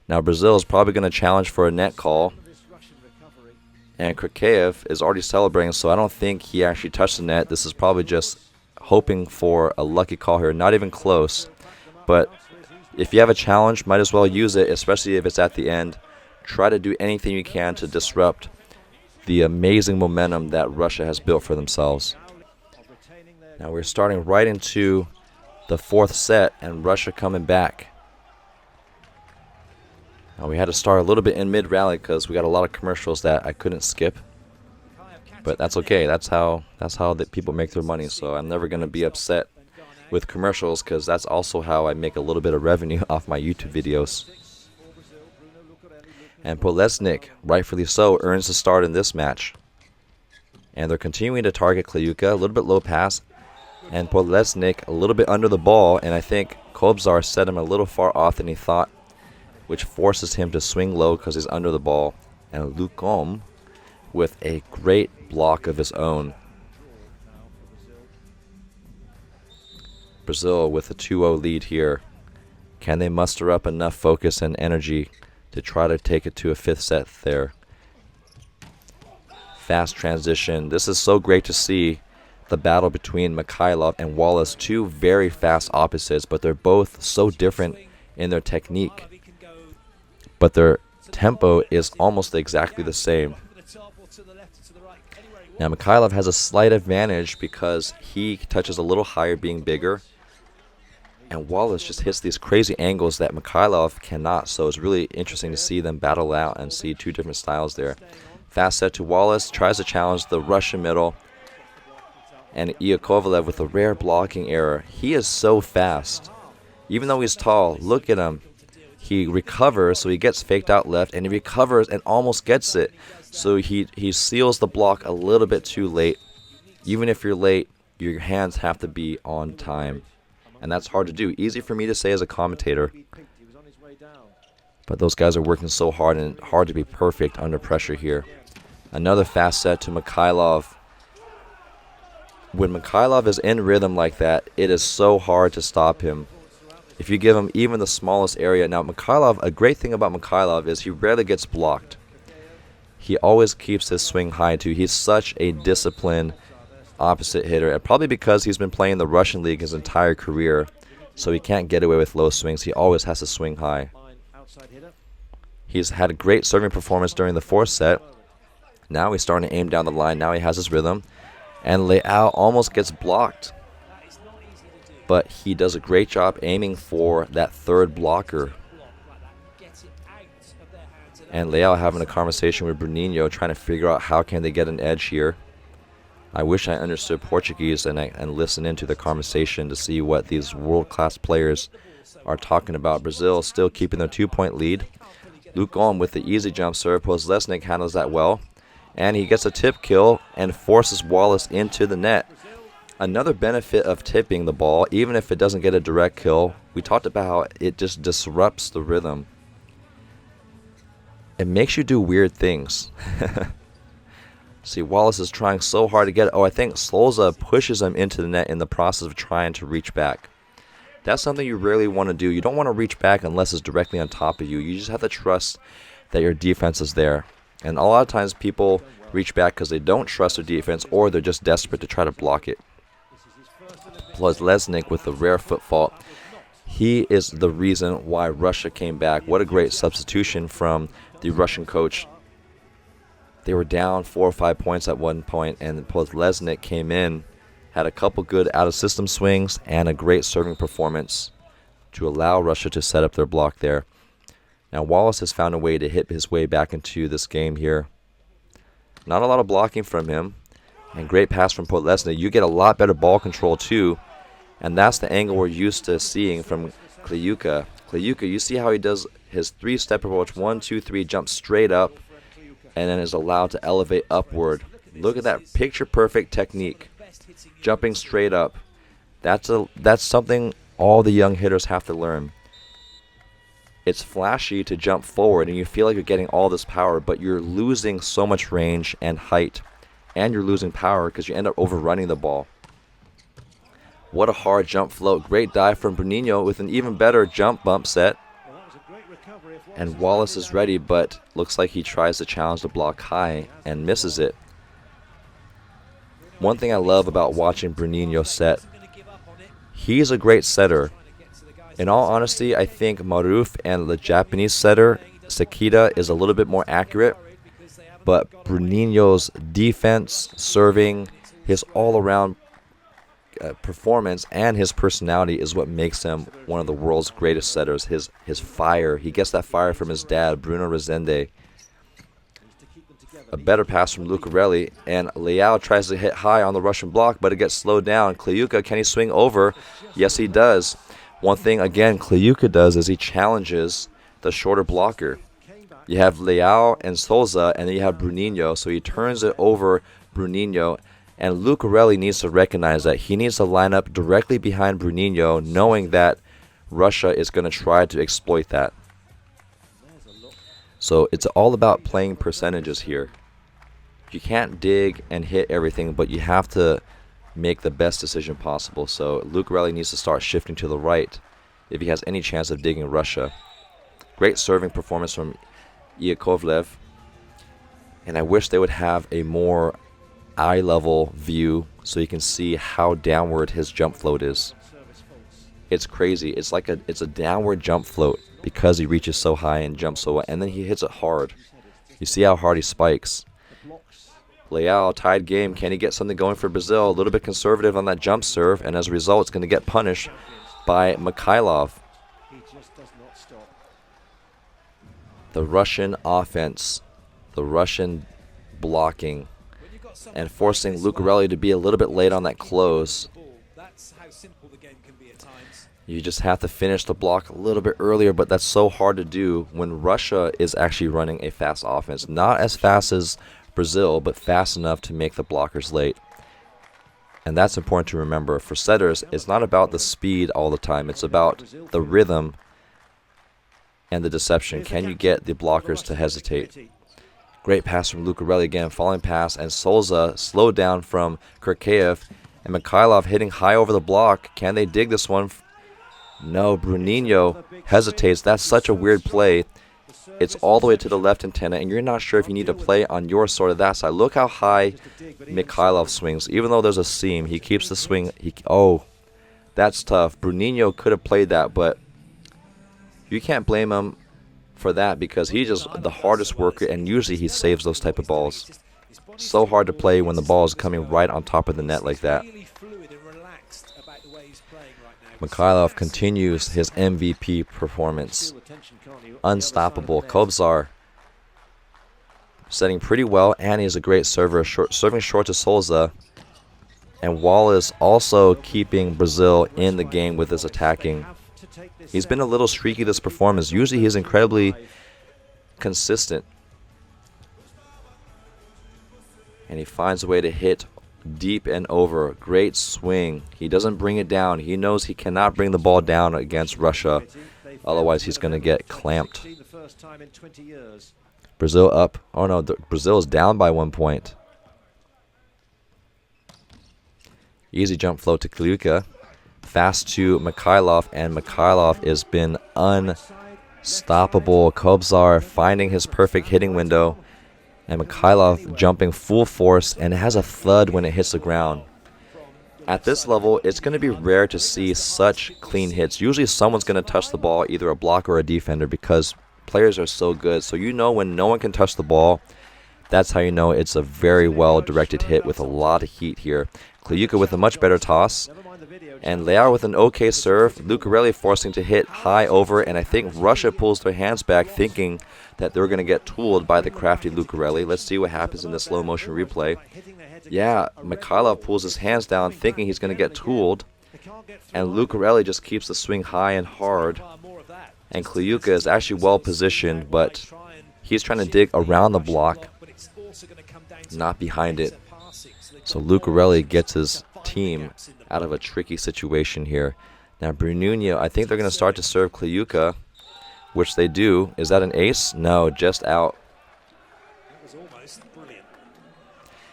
Now Brazil is probably going to challenge for a net call. And Kirkeev is already celebrating, so I don't think he actually touched the net. This is probably just hoping for a lucky call here. Not even close. But if you have a challenge, might as well use it, especially if it's at the end. Try to do anything you can to disrupt the amazing momentum that Russia has built for themselves. Now we're starting right into the 4th set, and Russia coming back. Now we had to start a little bit in mid-rally because we got a lot of commercials that I couldn't skip. But that's okay. That's how the people make their money. So I'm never going to be upset with commercials because that's also how I make a little bit of revenue off my YouTube videos. And Podlesnik, rightfully so, earns the start in this match. And they're continuing to target Kliuka, a little bit low pass. And Podlesnik a little bit under the ball, and I think Kobzar set him a little far off than he thought, which forces him to swing low because he's under the ball. And Lucom with a great block of his own. Brazil with a 2-0 lead here. Can they muster up enough focus and energy to try to take it to a 5th set there? Fast transition. This is so great to see the battle between Mikhailov and Wallace. 2 very fast opposites, but they're both so different in their technique. But their tempo is almost exactly the same. Now Mikhailov has a slight advantage because he touches a little higher, being bigger. And Wallace just hits these crazy angles that Mikhailov cannot. So it's really interesting to see them battle out and see 2 different styles there. Fast set to Wallace. Tries to challenge the Russian middle. And Ivakovalev with a rare blocking error. He is so fast. Even though he's tall, look at him. He recovers, so he gets faked out left. And he recovers and almost gets it. So he seals the block a little bit too late. Even if you're late, your hands have to be on time. And that's hard to do. Easy for me to say as a commentator. But those guys are working so hard, and hard to be perfect under pressure here. Another fast set to Mikhailov. When Mikhailov is in rhythm like that, it is so hard to stop him. If you give him even the smallest area. Now Mikhailov, a great thing about Mikhailov is he rarely gets blocked. He always keeps his swing high too. He's such a disciplined opposite hitter, and probably because he's been playing the Russian league his entire career, so he can't get away with low swings. He always has to swing high. He's had a great serving performance during the fourth set. Now he's starting to aim down the line. Now he has his rhythm. And Leao almost gets blocked. But he does a great job aiming for that third blocker. And Leao having a conversation with Bruninho, trying to figure out how can they get an edge here. I wish I understood Portuguese and listened into the conversation to see what these world-class players are talking about. Brazil still keeping their 2-point lead. Luke on with the easy jump serve. Postlesnik handles that well. And he gets a tip kill and forces Wallace into the net. Another benefit of tipping the ball, even if it doesn't get a direct kill, we talked about how it just disrupts the rhythm. It makes you do weird things. See, Wallace is trying so hard to get it. Oh, I think Solza pushes him into the net in the process of trying to reach back. That's something you rarely want to do. You don't want to reach back unless it's directly on top of you. You just have to trust that your defense is there. And a lot of times people reach back because they don't trust their defense or they're just desperate to try to block it. Plus Lesnik with the rare foot fault. He is the reason why Russia came back. What a great substitution from the Russian coach. They were down 4 or 5 points at one point, and Postlesnik came in, had a couple good out-of-system swings, and a great serving performance to allow Russia to set up their block there. Now Wallace has found a way to hit his way back into this game here. Not a lot of blocking from him, and great pass from Postlesnik. You get a lot better ball control too, and that's the angle we're used to seeing from Kliuka. Kliuka, you see how he does his 3-step approach, 1, 2, 3, jumps straight up, and then is allowed to elevate upward. Look at that picture-perfect technique, jumping straight up. That's something all the young hitters have to learn. It's flashy to jump forward, and you feel like you're getting all this power, but you're losing so much range and height, and you're losing power because you end up overrunning the ball. What a hard jump float. Great dive from Bruninho with an even better jump bump set. And Wallace is ready, but looks like he tries to challenge the block high and misses it. One thing I love about watching Bruninho set, he's a great setter. In all honesty, I think Maruf and the Japanese setter, Sekida, is a little bit more accurate. But Bruninho's defense, serving, his all-around performance, and his personality is what makes him one of the world's greatest setters. His fire. He gets that fire from his dad, Bruno Rezende. A better pass from Lucarelli, and Leao tries to hit high on the Russian block, but it gets slowed down. Kliuka, can he swing over? Yes, he does. One thing, again, Kliuka does is he challenges the shorter blocker. You have Leao and Solza, and then you have Bruninho, so he turns it over Bruninho. And Lucarelli needs to recognize that he needs to line up directly behind Bruninho, knowing that Russia is going to try to exploit that. So it's all about playing percentages here. You can't dig and hit everything, but you have to make the best decision possible. So Lucarelli needs to start shifting to the right if he has any chance of digging Russia. Great serving performance from Iakovlev. And I wish they would have a more eye-level view so you can see how downward his jump float is. It's crazy. It's like it's a downward jump float because he reaches so high and jumps so high, and then he hits it hard. You see how hard he spikes. Leao, tied game. Can he get something going for Brazil? A little bit conservative on that jump serve, and as a result, it's going to get punished by Mikhailov. The Russian offense, the Russian blocking, and forcing Lucarelli to be a little bit late on that close. You just have to finish the block a little bit earlier, but that's so hard to do when Russia is actually running a fast offense. Not as fast as Brazil, but fast enough to make the blockers late. And that's important to remember. For setters, it's not about the speed all the time. It's about the rhythm and the deception. Can you get the blockers to hesitate? Great pass from Lucarelli again, falling pass, and Solza slowed down from Kirkeev, and Mikhailov hitting high over the block. Can they dig this one? No, Bruninho hesitates. That's such a weird play. It's all the way to the left antenna, and you're not sure if you need to play on your sort of that side. Look how high Mikhailov swings. Even though there's a seam, he keeps the swing. Oh, that's tough. Bruninho could have played that, but you can't blame him. for that because he's just the hardest worker, and usually he saves those type of balls. So hard to play when the ball is coming right on top of the net like that. Mikhailov continues his MVP performance. Unstoppable. Kobzar setting pretty well, and he's a great server, serving short to Solza. And Wallace also keeping Brazil in the game with his attacking. He's been a little streaky this performance. Usually he's incredibly consistent. And he finds a way to hit deep and over. Great swing. He doesn't bring it down. He knows he cannot bring the ball down against Russia. Otherwise he's going to get clamped. Brazil up. Oh no, Brazil is down by 1 point. Easy jump float to Kliuka. Fast to Mikhailov, and Mikhailov has been unstoppable. Kobzar finding his perfect hitting window, and Mikhailov jumping full force, and it has a thud when it hits the ground. At this level, it's going to be rare to see such clean hits. Usually someone's going to touch the ball, either a blocker or a defender, because players are so good. So you know when no one can touch the ball, that's how you know it's a very well-directed hit with a lot of heat here. Kliuka with a much better toss. And Leao with an okay serve. Lucarelli forcing to hit high over. And I think Russia pulls their hands back thinking that they're going to get tooled by the crafty Lucarelli. Let's see what happens in the slow motion replay. Yeah, Mikhailov pulls his hands down thinking he's going to get tooled. And Lucarelli just keeps the swing high and hard. And Kliuka is actually well positioned, but he's trying to dig around the block, not behind it. So Lucarelli gets his team out of a tricky situation here. Now Brununio, I think they're going to start to serve Kliuka, which they do. Is that an ace? No, just out.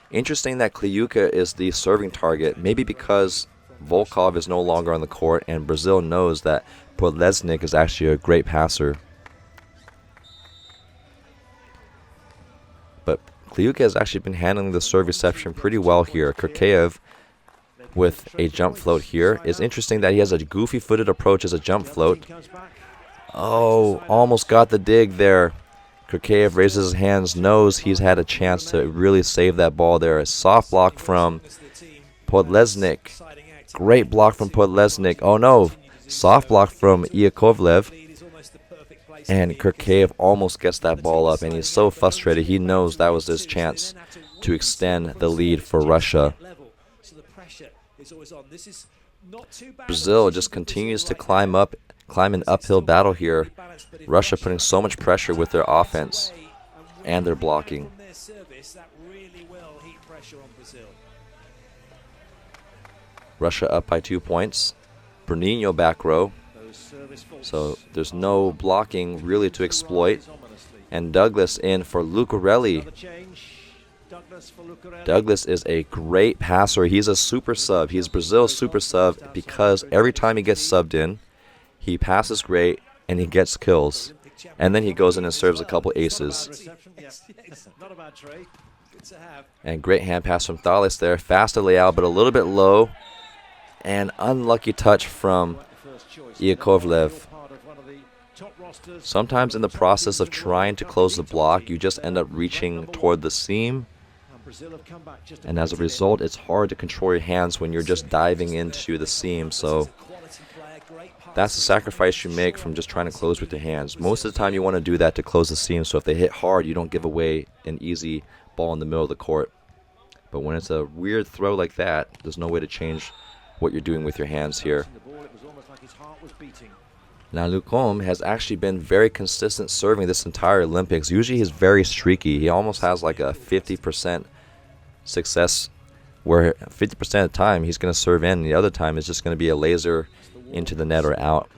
Interesting that Kliuka is the serving target, maybe because Volkov is no longer on the court and Brazil knows that Podlesnik is actually a great passer. But Kliuka has actually been handling the serve reception pretty well here. Kirkeev with a jump float here. It's interesting that he has a goofy-footed approach as a jump float. Oh, almost got the dig there. Kirkeev raises his hands, knows he's had a chance to really save that ball there. A soft block from Podlesnik. Great block from Podlesnik. Oh no, soft block from Iakovlev. And Kirkeev almost gets that ball up, and he's so frustrated. He knows that was his chance to extend the lead for Russia. Brazil just continues to climb an uphill battle here. Russia putting so much pressure with their offense and their blocking. Russia up by 2 points. Bruninho back row. So there's no blocking really to exploit. And Douglas in for Lucarelli. Douglas is a great passer. He's a super sub. He's Brazil's super sub because every time he gets subbed in, he passes great and he gets kills. And then he goes in and serves a couple aces. And great hand pass from Thales there. Fast to Leao, but a little bit low. And unlucky touch from Iakovlev. Sometimes in the process of trying to close the block, you just end up reaching toward the seam. And as a result, it's hard to control your hands when you're just diving into the seam. So that's the sacrifice you make from just trying to close with your hands. Most of the time you want to do that to close the seam, so if they hit hard, you don't give away an easy ball in the middle of the court. But when it's a weird throw like that, there's no way to change what you're doing with your hands here. Now Lucombe has actually been very consistent serving this entire Olympics. Usually he's very streaky. He almost has like a 50% success, where 50% of the time he's going to serve in, and the other time it's just going to be a laser into the net or out.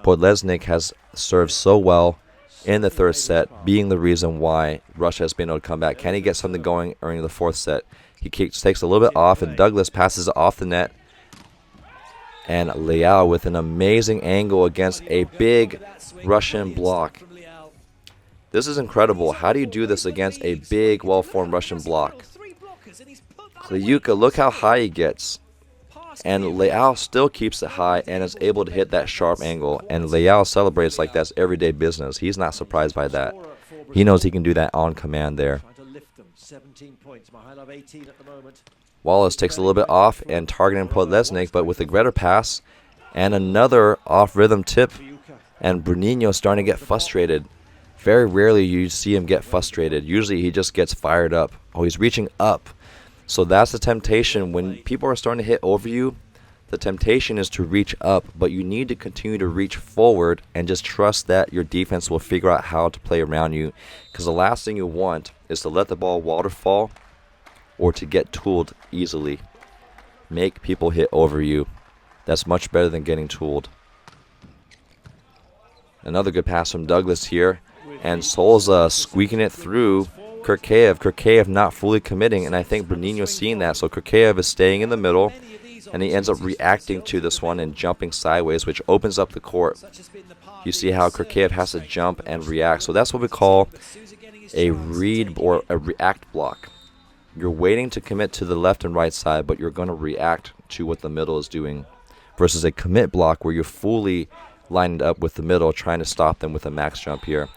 Podlesnik has served so well in the third set, being the reason why Russia has been able to come back. Can he get something going during the fourth set? He takes a little bit off, and Douglas passes it off the net. And Leao with an amazing angle against a big Russian block. This is incredible. How do you do this against a big, well-formed Russian block? Kliuka, look how high he gets. And Leal still keeps it high and is able to hit that sharp angle. And Leal celebrates like that's everyday business. He's not surprised by that. He knows he can do that on command there. Wallace takes a little bit off and targeting Podlesnik, but with a Greta pass and another off-rhythm tip. And Bruninho starting to get frustrated. Very rarely you see him get frustrated. Usually he just gets fired up. Oh, he's reaching up. So that's the temptation. When people are starting to hit over you, the temptation is to reach up, but you need to continue to reach forward and just trust that your defense will figure out how to play around you. Because the last thing you want is to let the ball waterfall or to get tooled easily. Make people hit over you. That's much better than getting tooled. Another good pass from Douglas here. And Solza squeaking it through Kirkeev. Kirkeev not fully committing, and I think Bruninho's seeing that. So Kirkeev is staying in the middle, and he ends up reacting to this one and jumping sideways, which opens up the court. You see how Kirkeev has to jump and react. So that's what we call a read or a react block. You're waiting to commit to the left and right side, but you're going to react to what the middle is doing, versus a commit block where you're fully lined up with the middle, trying to stop them with a max jump here.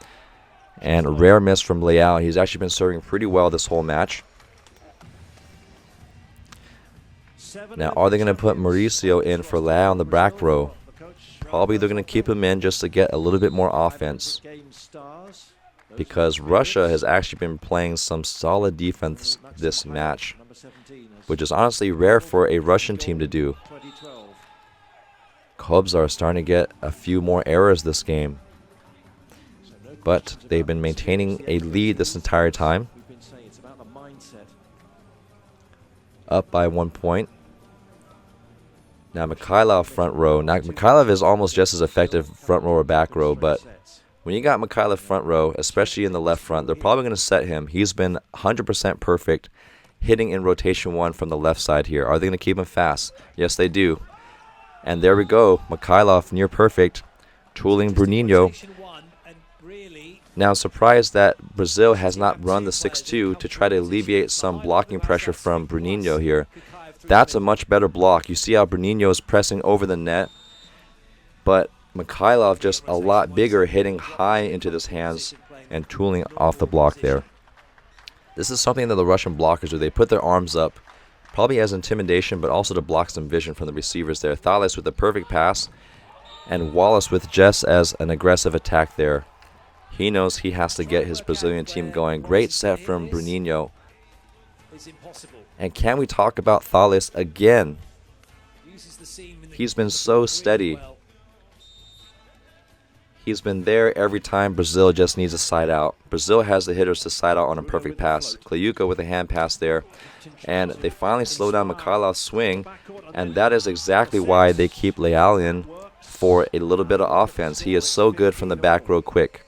And a rare miss from Leal. He's actually been serving pretty well this whole match. Now, are they going to put Mauricio in for Leal on the back row? Probably they're going to keep him in just to get a little bit more offense. Because Russia has actually been playing some solid defense this match, which is honestly rare for a Russian team to do. Cubs are starting to get a few more errors this game. But they've been maintaining a lead this entire time. Up by 1 point. Now Mikhailov front row. Now Mikhailov is almost just as effective front row or back row, but when you got Mikhailov front row, especially in the left front, they're probably going to set him. He's been 100% perfect, hitting in rotation 1 from the left side here. Are they going to keep him fast? Yes, they do. And there we go. Mikhailov near perfect, tooling Bruninho. Now, surprised that Brazil has not run the 6-2 to try to alleviate some blocking pressure from Bruninho here. That's a much better block. You see how Bruninho is pressing over the net, but Mikhailov just a lot bigger, hitting high into his hands and tooling off the block there. This is something that the Russian blockers do. They put their arms up, probably as intimidation, but also to block some vision from the receivers there. Thales with a perfect pass, and Wallace with just as an aggressive attack there. He knows he has to get his Brazilian team going. Great set from Bruninho. And can we talk about Thales again? He's been so steady. He's been there every time Brazil just needs a side out. Brazil has the hitters to side out on a perfect pass. Kliuka with a hand pass there. And they finally slow down Mikhailov's swing. And that is exactly why they keep Leal in for a little bit of offense. He is so good from the back row quick.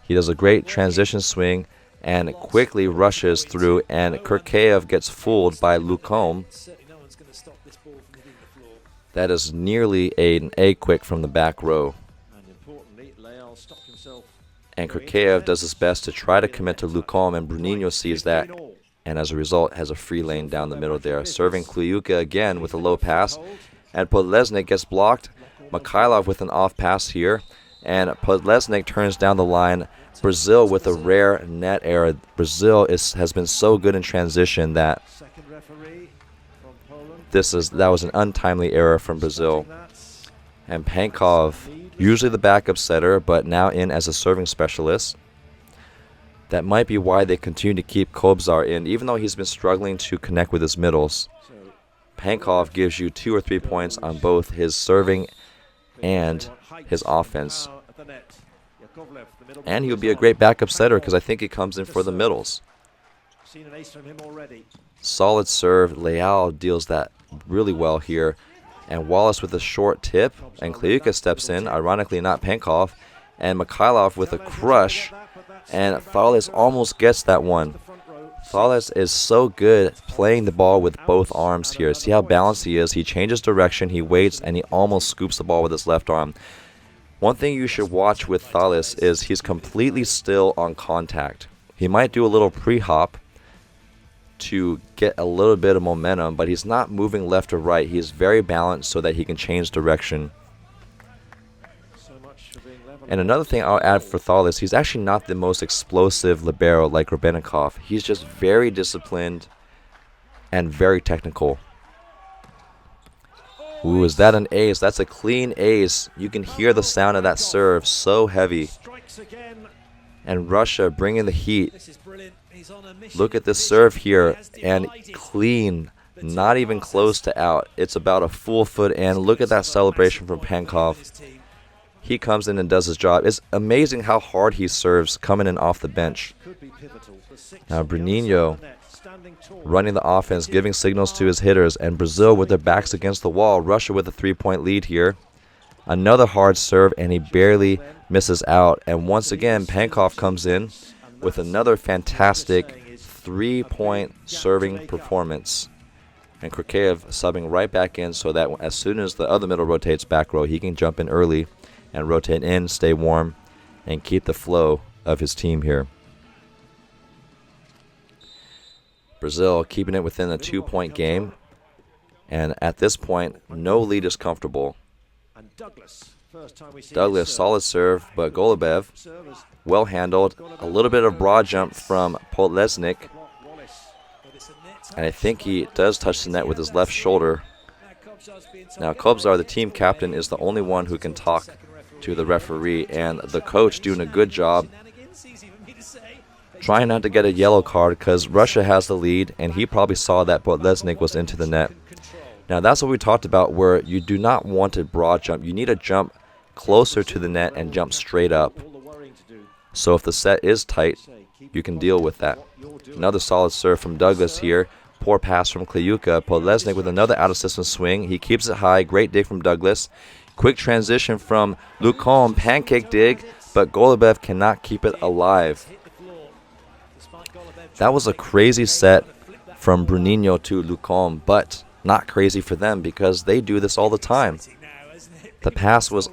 He does a great transition swing and quickly rushes through, and Kirkeev gets fooled by Lucombe. That is nearly an A quick from the back row. And Kirkeev does his best to try to commit to Lucombe, and Bruninho sees that, and as a result has a free lane down the middle there. Serving Kliuka again with a low pass, and Podlesnik gets blocked. Mikhailov with an off pass here, and Podlesnik turns down the line. Brazil with a rare net error. Brazil has been so good in transition that that was an untimely error from Brazil. And Pankov, usually the backup setter, but now in as a serving specialist. That might be why they continue to keep Kobzar in, even though he's been struggling to connect with his middles. Pankov gives you 2 or 3 points on both his serving and his offense. And he'll be a great backup setter because I think he comes in for the middles. Solid serve. Leal deals that really well here. And Wallace with a short tip. And Kliuka steps in. Ironically, not Pankov. And Mikhailov with a crush. And Thales almost gets that one. Thales is so good playing the ball with both arms here. See how balanced he is. He changes direction. He waits. And he almost scoops the ball with his left arm. One thing you should watch with Thales is he's completely still on contact. He might do a little pre-hop to get a little bit of momentum, but he's not moving left or right. He's very balanced so that he can change direction. And another thing I'll add for Thales, he's actually not the most explosive libero like Rubenikov. He's just very disciplined and very technical. Ooh, is that an ace? That's a clean ace. You can hear the sound of that serve, so heavy. And Russia bringing the heat. Look at this serve here, and clean, not even close to out. It's about a full foot in. Look at that celebration from Pankov. He comes in and does his job. It's amazing how hard he serves coming in off the bench. Now Bruninho running the offense, giving signals to his hitters, and Brazil with their backs against the wall. Russia with a 3-point lead here. Another hard serve, and he barely misses out. And once again, Pankov comes in with another fantastic 3-point serving performance. And Krakev subbing right back in so that as soon as the other middle rotates back row, he can jump in early and rotate in, stay warm, and keep the flow of his team here. Brazil keeping it within a 2-point game. And at this point, no lead is comfortable. Douglas, solid serve, but Golubev, well handled. A little bit of broad jump from Podlesnik. And I think he does touch the net with his left shoulder. Now Kobzar, the team captain, is the only one who can talk to the referee, and the coach doing a good job trying not to get a yellow card because Russia has the lead, and he probably saw that Podlesnik was into the net. Now that's what we talked about, where you do not want a broad jump. You need a jump closer to the net and jump straight up. So if the set is tight, you can deal with that. Another solid serve from Douglas here. Poor pass from Kliuka. Podlesnik with another out-of-system swing. He keeps it high. Great dig from Douglas. Quick transition from Lucombe. Pancake dig, but Golubev cannot keep it alive. That was a crazy set from Bruninho to Lucombe, but not crazy for them because they do this all the time. The pass was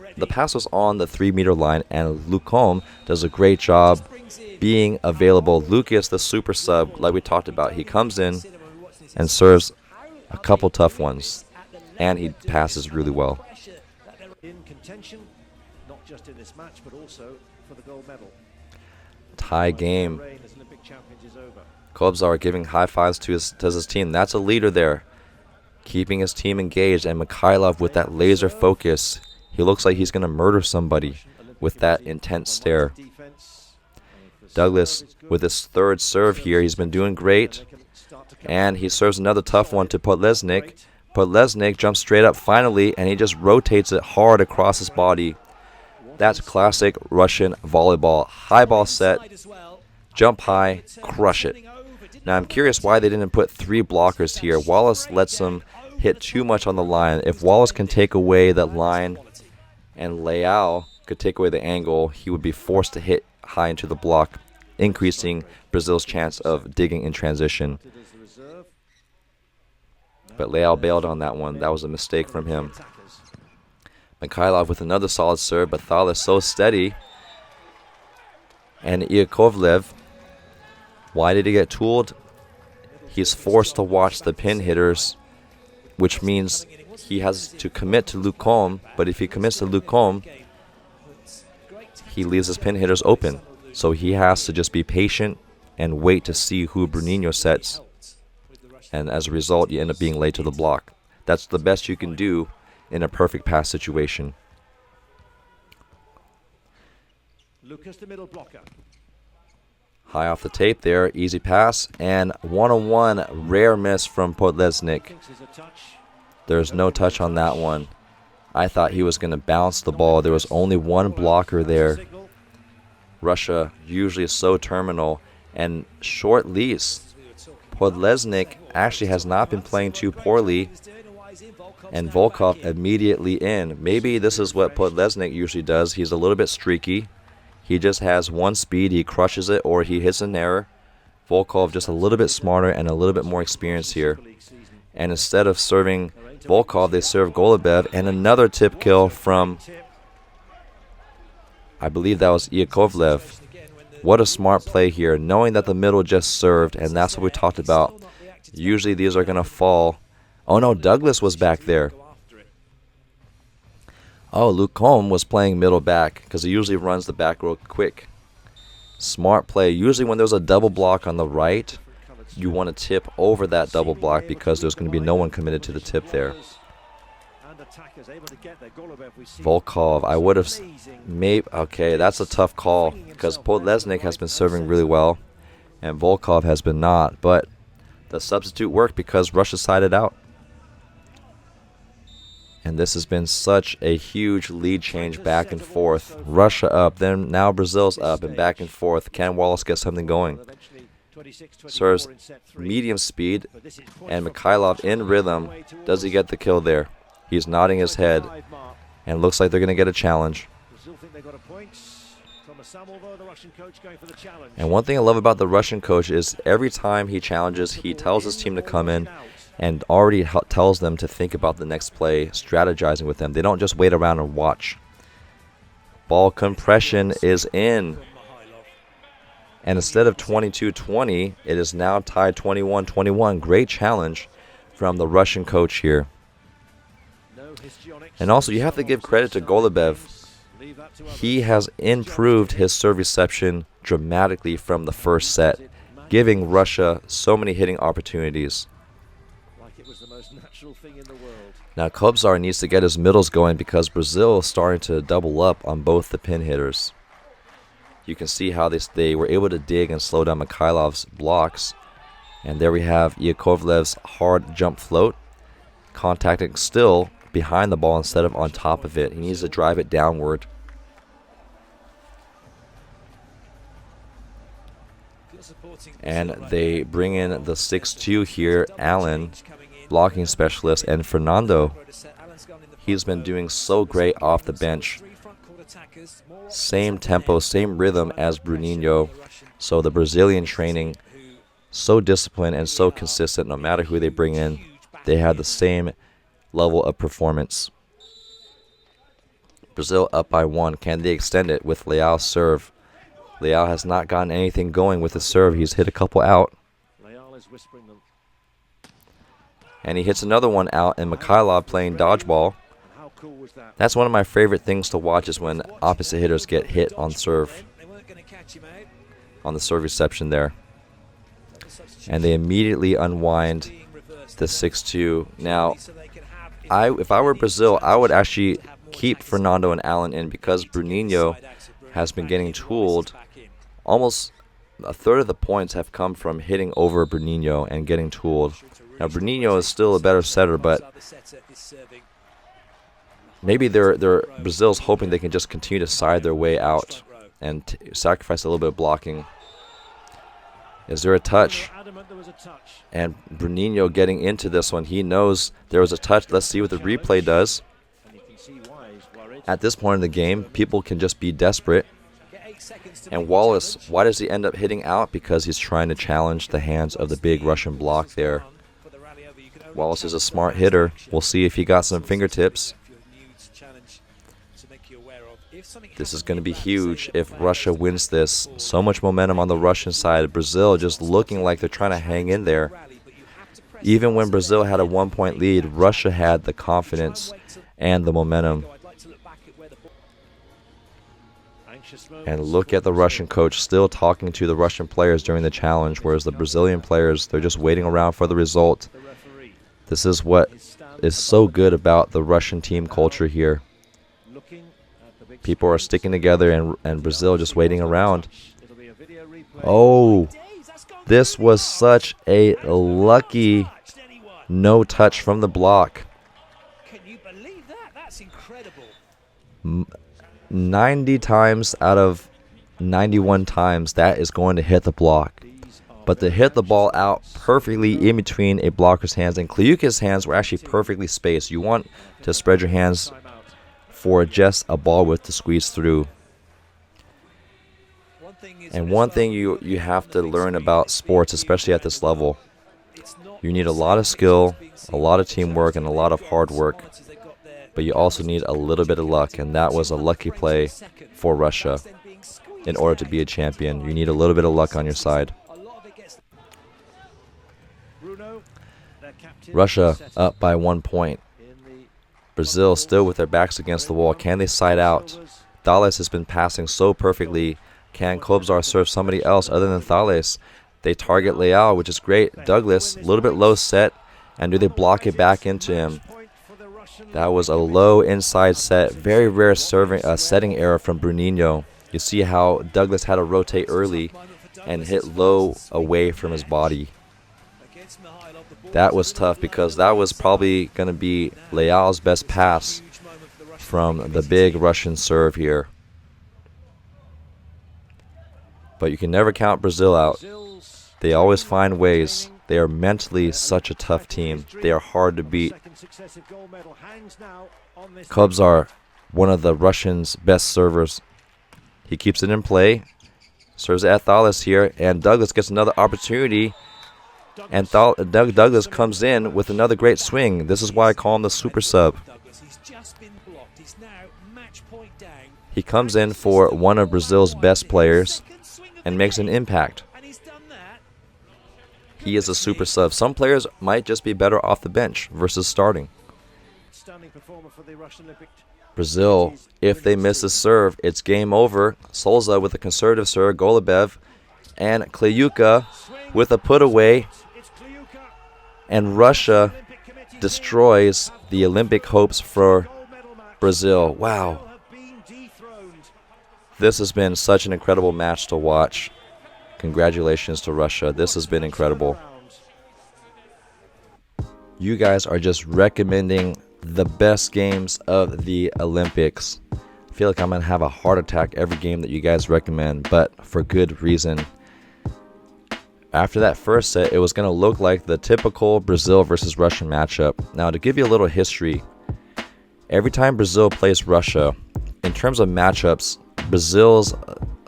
on the 3-meter line, and Lucombe does a great job being available. Lucas, the super sub, like we talked about, he comes in and serves a couple tough ones, and he passes really well. Tie game. Kobzar giving high fives to his team. That's a leader there, keeping his team engaged. And Mikhailov with that laser focus. He looks like he's going to murder somebody with that intense stare. Douglas with his third serve here. He's been doing great. And he serves another tough one to Podlesnik. Podlesnik jumps straight up finally, and he just rotates it hard across his body. That's classic Russian volleyball. High ball set, jump high, crush it. Now I'm curious why they didn't put 3 blockers here. Wallace lets them hit too much on the line. If Wallace can take away that line and Leao could take away the angle, he would be forced to hit high into the block, increasing Brazil's chance of digging in transition. But Leao bailed on that one. That was a mistake from him. Mikhailov with another solid serve, but Thales so steady. And Iakovlev, why did he get tooled? He's forced to watch the pin hitters, which means he has to commit to Lucombe. But if he commits to Lucombe, he leaves his pin hitters open. So he has to just be patient and wait to see who Bruninho sets. And as a result, you end up being late to the block. That's the best you can do in a perfect pass situation. Lucas, the middle blocker. High off the tape there, easy pass, and one-on-one, rare miss from Podlesnik. There's no touch on that one. I thought he was going to bounce the ball. There was only one blocker there. Russia usually is so terminal, and short lease. Podlesnik actually has not been playing too poorly, and Volkov immediately in. Maybe this is what Podlesnik usually does. He's a little bit streaky. He just has one speed. He crushes it or he hits an error. Volkov just a little bit smarter and a little bit more experienced here. And instead of serving Volkov, they serve Golubev. And another tip kill from, I believe that was Iakovlev. What a smart play here, knowing that the middle just served, and that's what we talked about. Usually these are going to fall. Oh no, Douglas was back there. Oh, Luke Holm was playing middle back because he usually runs the back row quick. Smart play. Usually when there's a double block on the right, you want to tip over that double block because there's going to be no one committed to the tip there. Volkov, I would have maybe, okay, that's a tough call because Podlesnik has been serving really well and Volkov has been not, but the substitute worked because Russia sided out. And this has been such a huge lead change back and forth. Russia up, then now Brazil's up and back and forth. Can Wallace get something going? Serves medium speed, and Mikhailov in rhythm. Does he get the kill there? He's nodding his head, and looks like they're going to get a challenge. And one thing I love about the Russian coach is every time he challenges, he tells his team to come in and already tells them to think about the next play, strategizing with them. They don't just wait around and watch. Ball compression is in. And instead of 22-20, it is now tied 21-21. Great challenge from the Russian coach here. And also, you have to give credit to Golubev. He has improved his serve reception dramatically from the first set, giving Russia so many hitting opportunities. Now Kobzar needs to get his middles going because Brazil is starting to double up on both the pin hitters. You can see how they were able to dig and slow down Mikhailov's blocks. And there we have Yakovlev's hard jump float, contacting still behind the ball instead of on top of it. He needs to drive it downward. And they bring in the 6'2" here, Allen, blocking specialist, and Fernando. He's been doing so great off the bench. Same tempo, same rhythm as Bruninho. So the Brazilian training, so disciplined and so consistent. No matter who they bring in, they have the same level of performance. Brazil up by 1. Can they extend it with Leal's serve? Leal has not gotten anything going with his serve. He's hit a couple out. And he hits another one out, and Mikhailov playing dodgeball. That's one of my favorite things to watch is when opposite hitters get hit on serve. On the serve reception there. And they immediately unwind the 6'2". Now, if I were Brazil, I would actually keep Fernando and Allen in because Bruninho has been getting tooled. Almost a third of the points have come from hitting over Bruninho and getting tooled. Now, Bruninho is still a better setter, but maybe Brazil's hoping they can just continue to side their way out and sacrifice a little bit of blocking. Is there a touch? And Bruninho getting into this one. He knows there was a touch. Let's see what the replay does. At this point in the game, people can just be desperate. And Wallace, why does he end up hitting out? Because he's trying to challenge the hands of the big Russian block there. Wallace is a smart hitter. We'll see if he got some fingertips. This is going to be huge if Russia wins this. So much momentum on the Russian side. Brazil just looking like they're trying to hang in there. Even when Brazil had a 1-point lead, Russia had the confidence and the momentum. And look at the Russian coach still talking to the Russian players during the challenge, whereas the Brazilian players, they're just waiting around for the result. This is what is so good about the Russian team culture here. People are sticking together and Brazil just waiting around. Oh, this was such a lucky no touch from the block. Can you believe that? That's incredible. 90 times out of 91 times that is going to hit the block. But to hit the ball out perfectly in between a blocker's hands, and Kliuka's hands were actually perfectly spaced. You want to spread your hands for just a ball width to squeeze through. And one thing you have to learn about sports, especially at this level, you need a lot of skill, a lot of teamwork, and a lot of hard work. But you also need a little bit of luck, and that was a lucky play for Russia. In order to be a champion, you need a little bit of luck on your side. Russia up by 1 point. Brazil still with their backs against the wall. Can they side out? Thales has been passing so perfectly. Can Kobzar serve somebody else other than Thales? They target Leal, which is great. Douglas, a little bit low set. And do they block it back into him? That was a low inside set. Very rare setting error from Bruninho. You see how Douglas had to rotate early and hit low away from his body. That was tough because that was probably going to be Leal's best pass from the big Russian serve here. But you can never count Brazil out. They always find ways. They are mentally such a tough team. They are hard to beat. Kobzar, one of the Russians' best servers. He keeps it in play. Serves at Thales here. And Douglas gets another opportunity. And Douglas comes in with another great swing. This is why I call him the super sub. He comes in for one of Brazil's best players and makes an impact. He is a super sub. Some players might just be better off the bench versus starting. Brazil, if they miss a serve, it's game over. Solza with a conservative serve, Golubev, and Kliuka with a put away. And Russia destroys the Olympic hopes for Brazil. Wow. This has been such an incredible match to watch. Congratulations to Russia. This has been incredible. You guys are just recommending the best games of the Olympics. I feel like I'm going to have a heart attack every game that you guys recommend, but for good reason. After that first set, it was going to look like the typical Brazil versus Russian matchup. Now, to give you a little history, every time Brazil plays Russia, in terms of matchups, Brazil's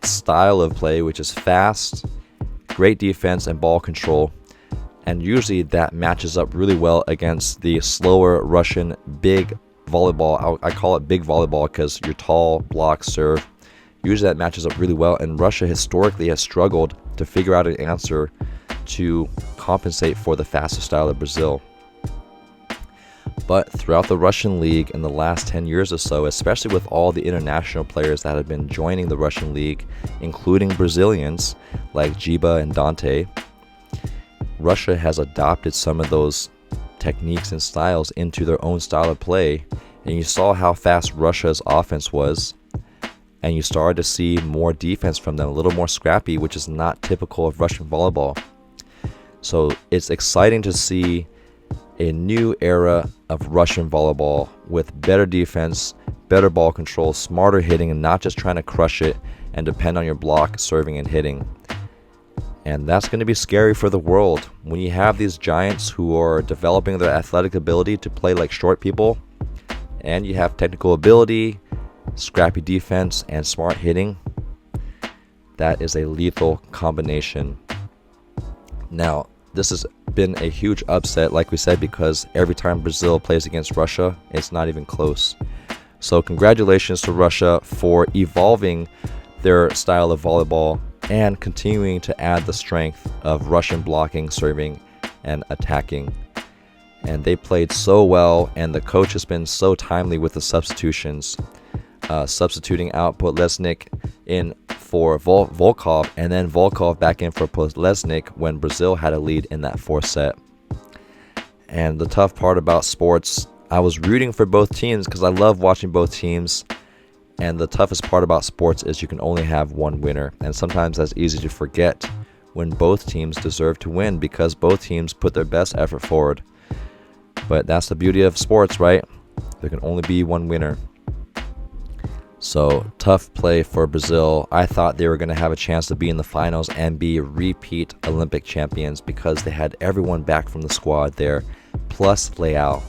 style of play, which is fast, great defense, and ball control, and usually that matches up really well against the slower Russian big volleyball. I call it big volleyball because you're tall, block, serve. Usually that matches up really well, and Russia historically has struggled to figure out an answer to compensate for the faster style of Brazil. But throughout the Russian league in the last 10 years or so, especially with all the international players that have been joining the Russian league, including Brazilians like Giba and Dante, Russia has adopted some of those techniques and styles into their own style of play. And you saw how fast Russia's offense was, and you started to see more defense from them, a little more scrappy, which is not typical of Russian volleyball. So it's exciting to see a new era of Russian volleyball with better defense, better ball control, smarter hitting, and not just trying to crush it and depend on your block, serving, and hitting. And that's going to be scary for the world. When you have these giants who are developing their athletic ability to play like short people, and you have technical ability, scrappy defense, and smart hitting, that is a lethal combination. Now, this has been a huge upset, like we said, because every time Brazil plays against Russia, it's not even close. So congratulations to Russia for evolving their style of volleyball and continuing to add the strength of Russian blocking, serving, and attacking. And they played so well, and the coach has been so timely with the substitutions. Substituting out Podlesnik in for Volkov, and then Volkov back in for Podlesnik when Brazil had a lead in that fourth set. And the tough part about sports, I was rooting for both teams because I love watching both teams. And the toughest part about sports is you can only have one winner. And sometimes that's easy to forget when both teams deserve to win because both teams put their best effort forward. But that's the beauty of sports, right? There can only be one winner. So, tough play for Brazil. I thought they were going to have a chance to be in the finals and be repeat Olympic champions because they had everyone back from the squad there, plus Leal.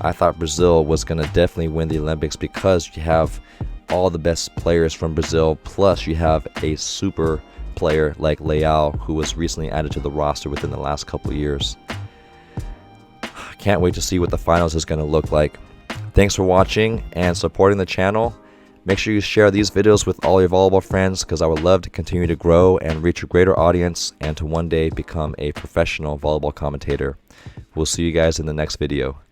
I thought Brazil was going to definitely win the Olympics because you have all the best players from Brazil, plus you have a super player like Leal, who was recently added to the roster within the last couple of years. Can't wait to see what the finals is going to look like. Thanks for watching and supporting the channel. Make sure you share these videos with all your volleyball friends, because I would love to continue to grow and reach a greater audience and to one day become a professional volleyball commentator. We'll see you guys in the next video.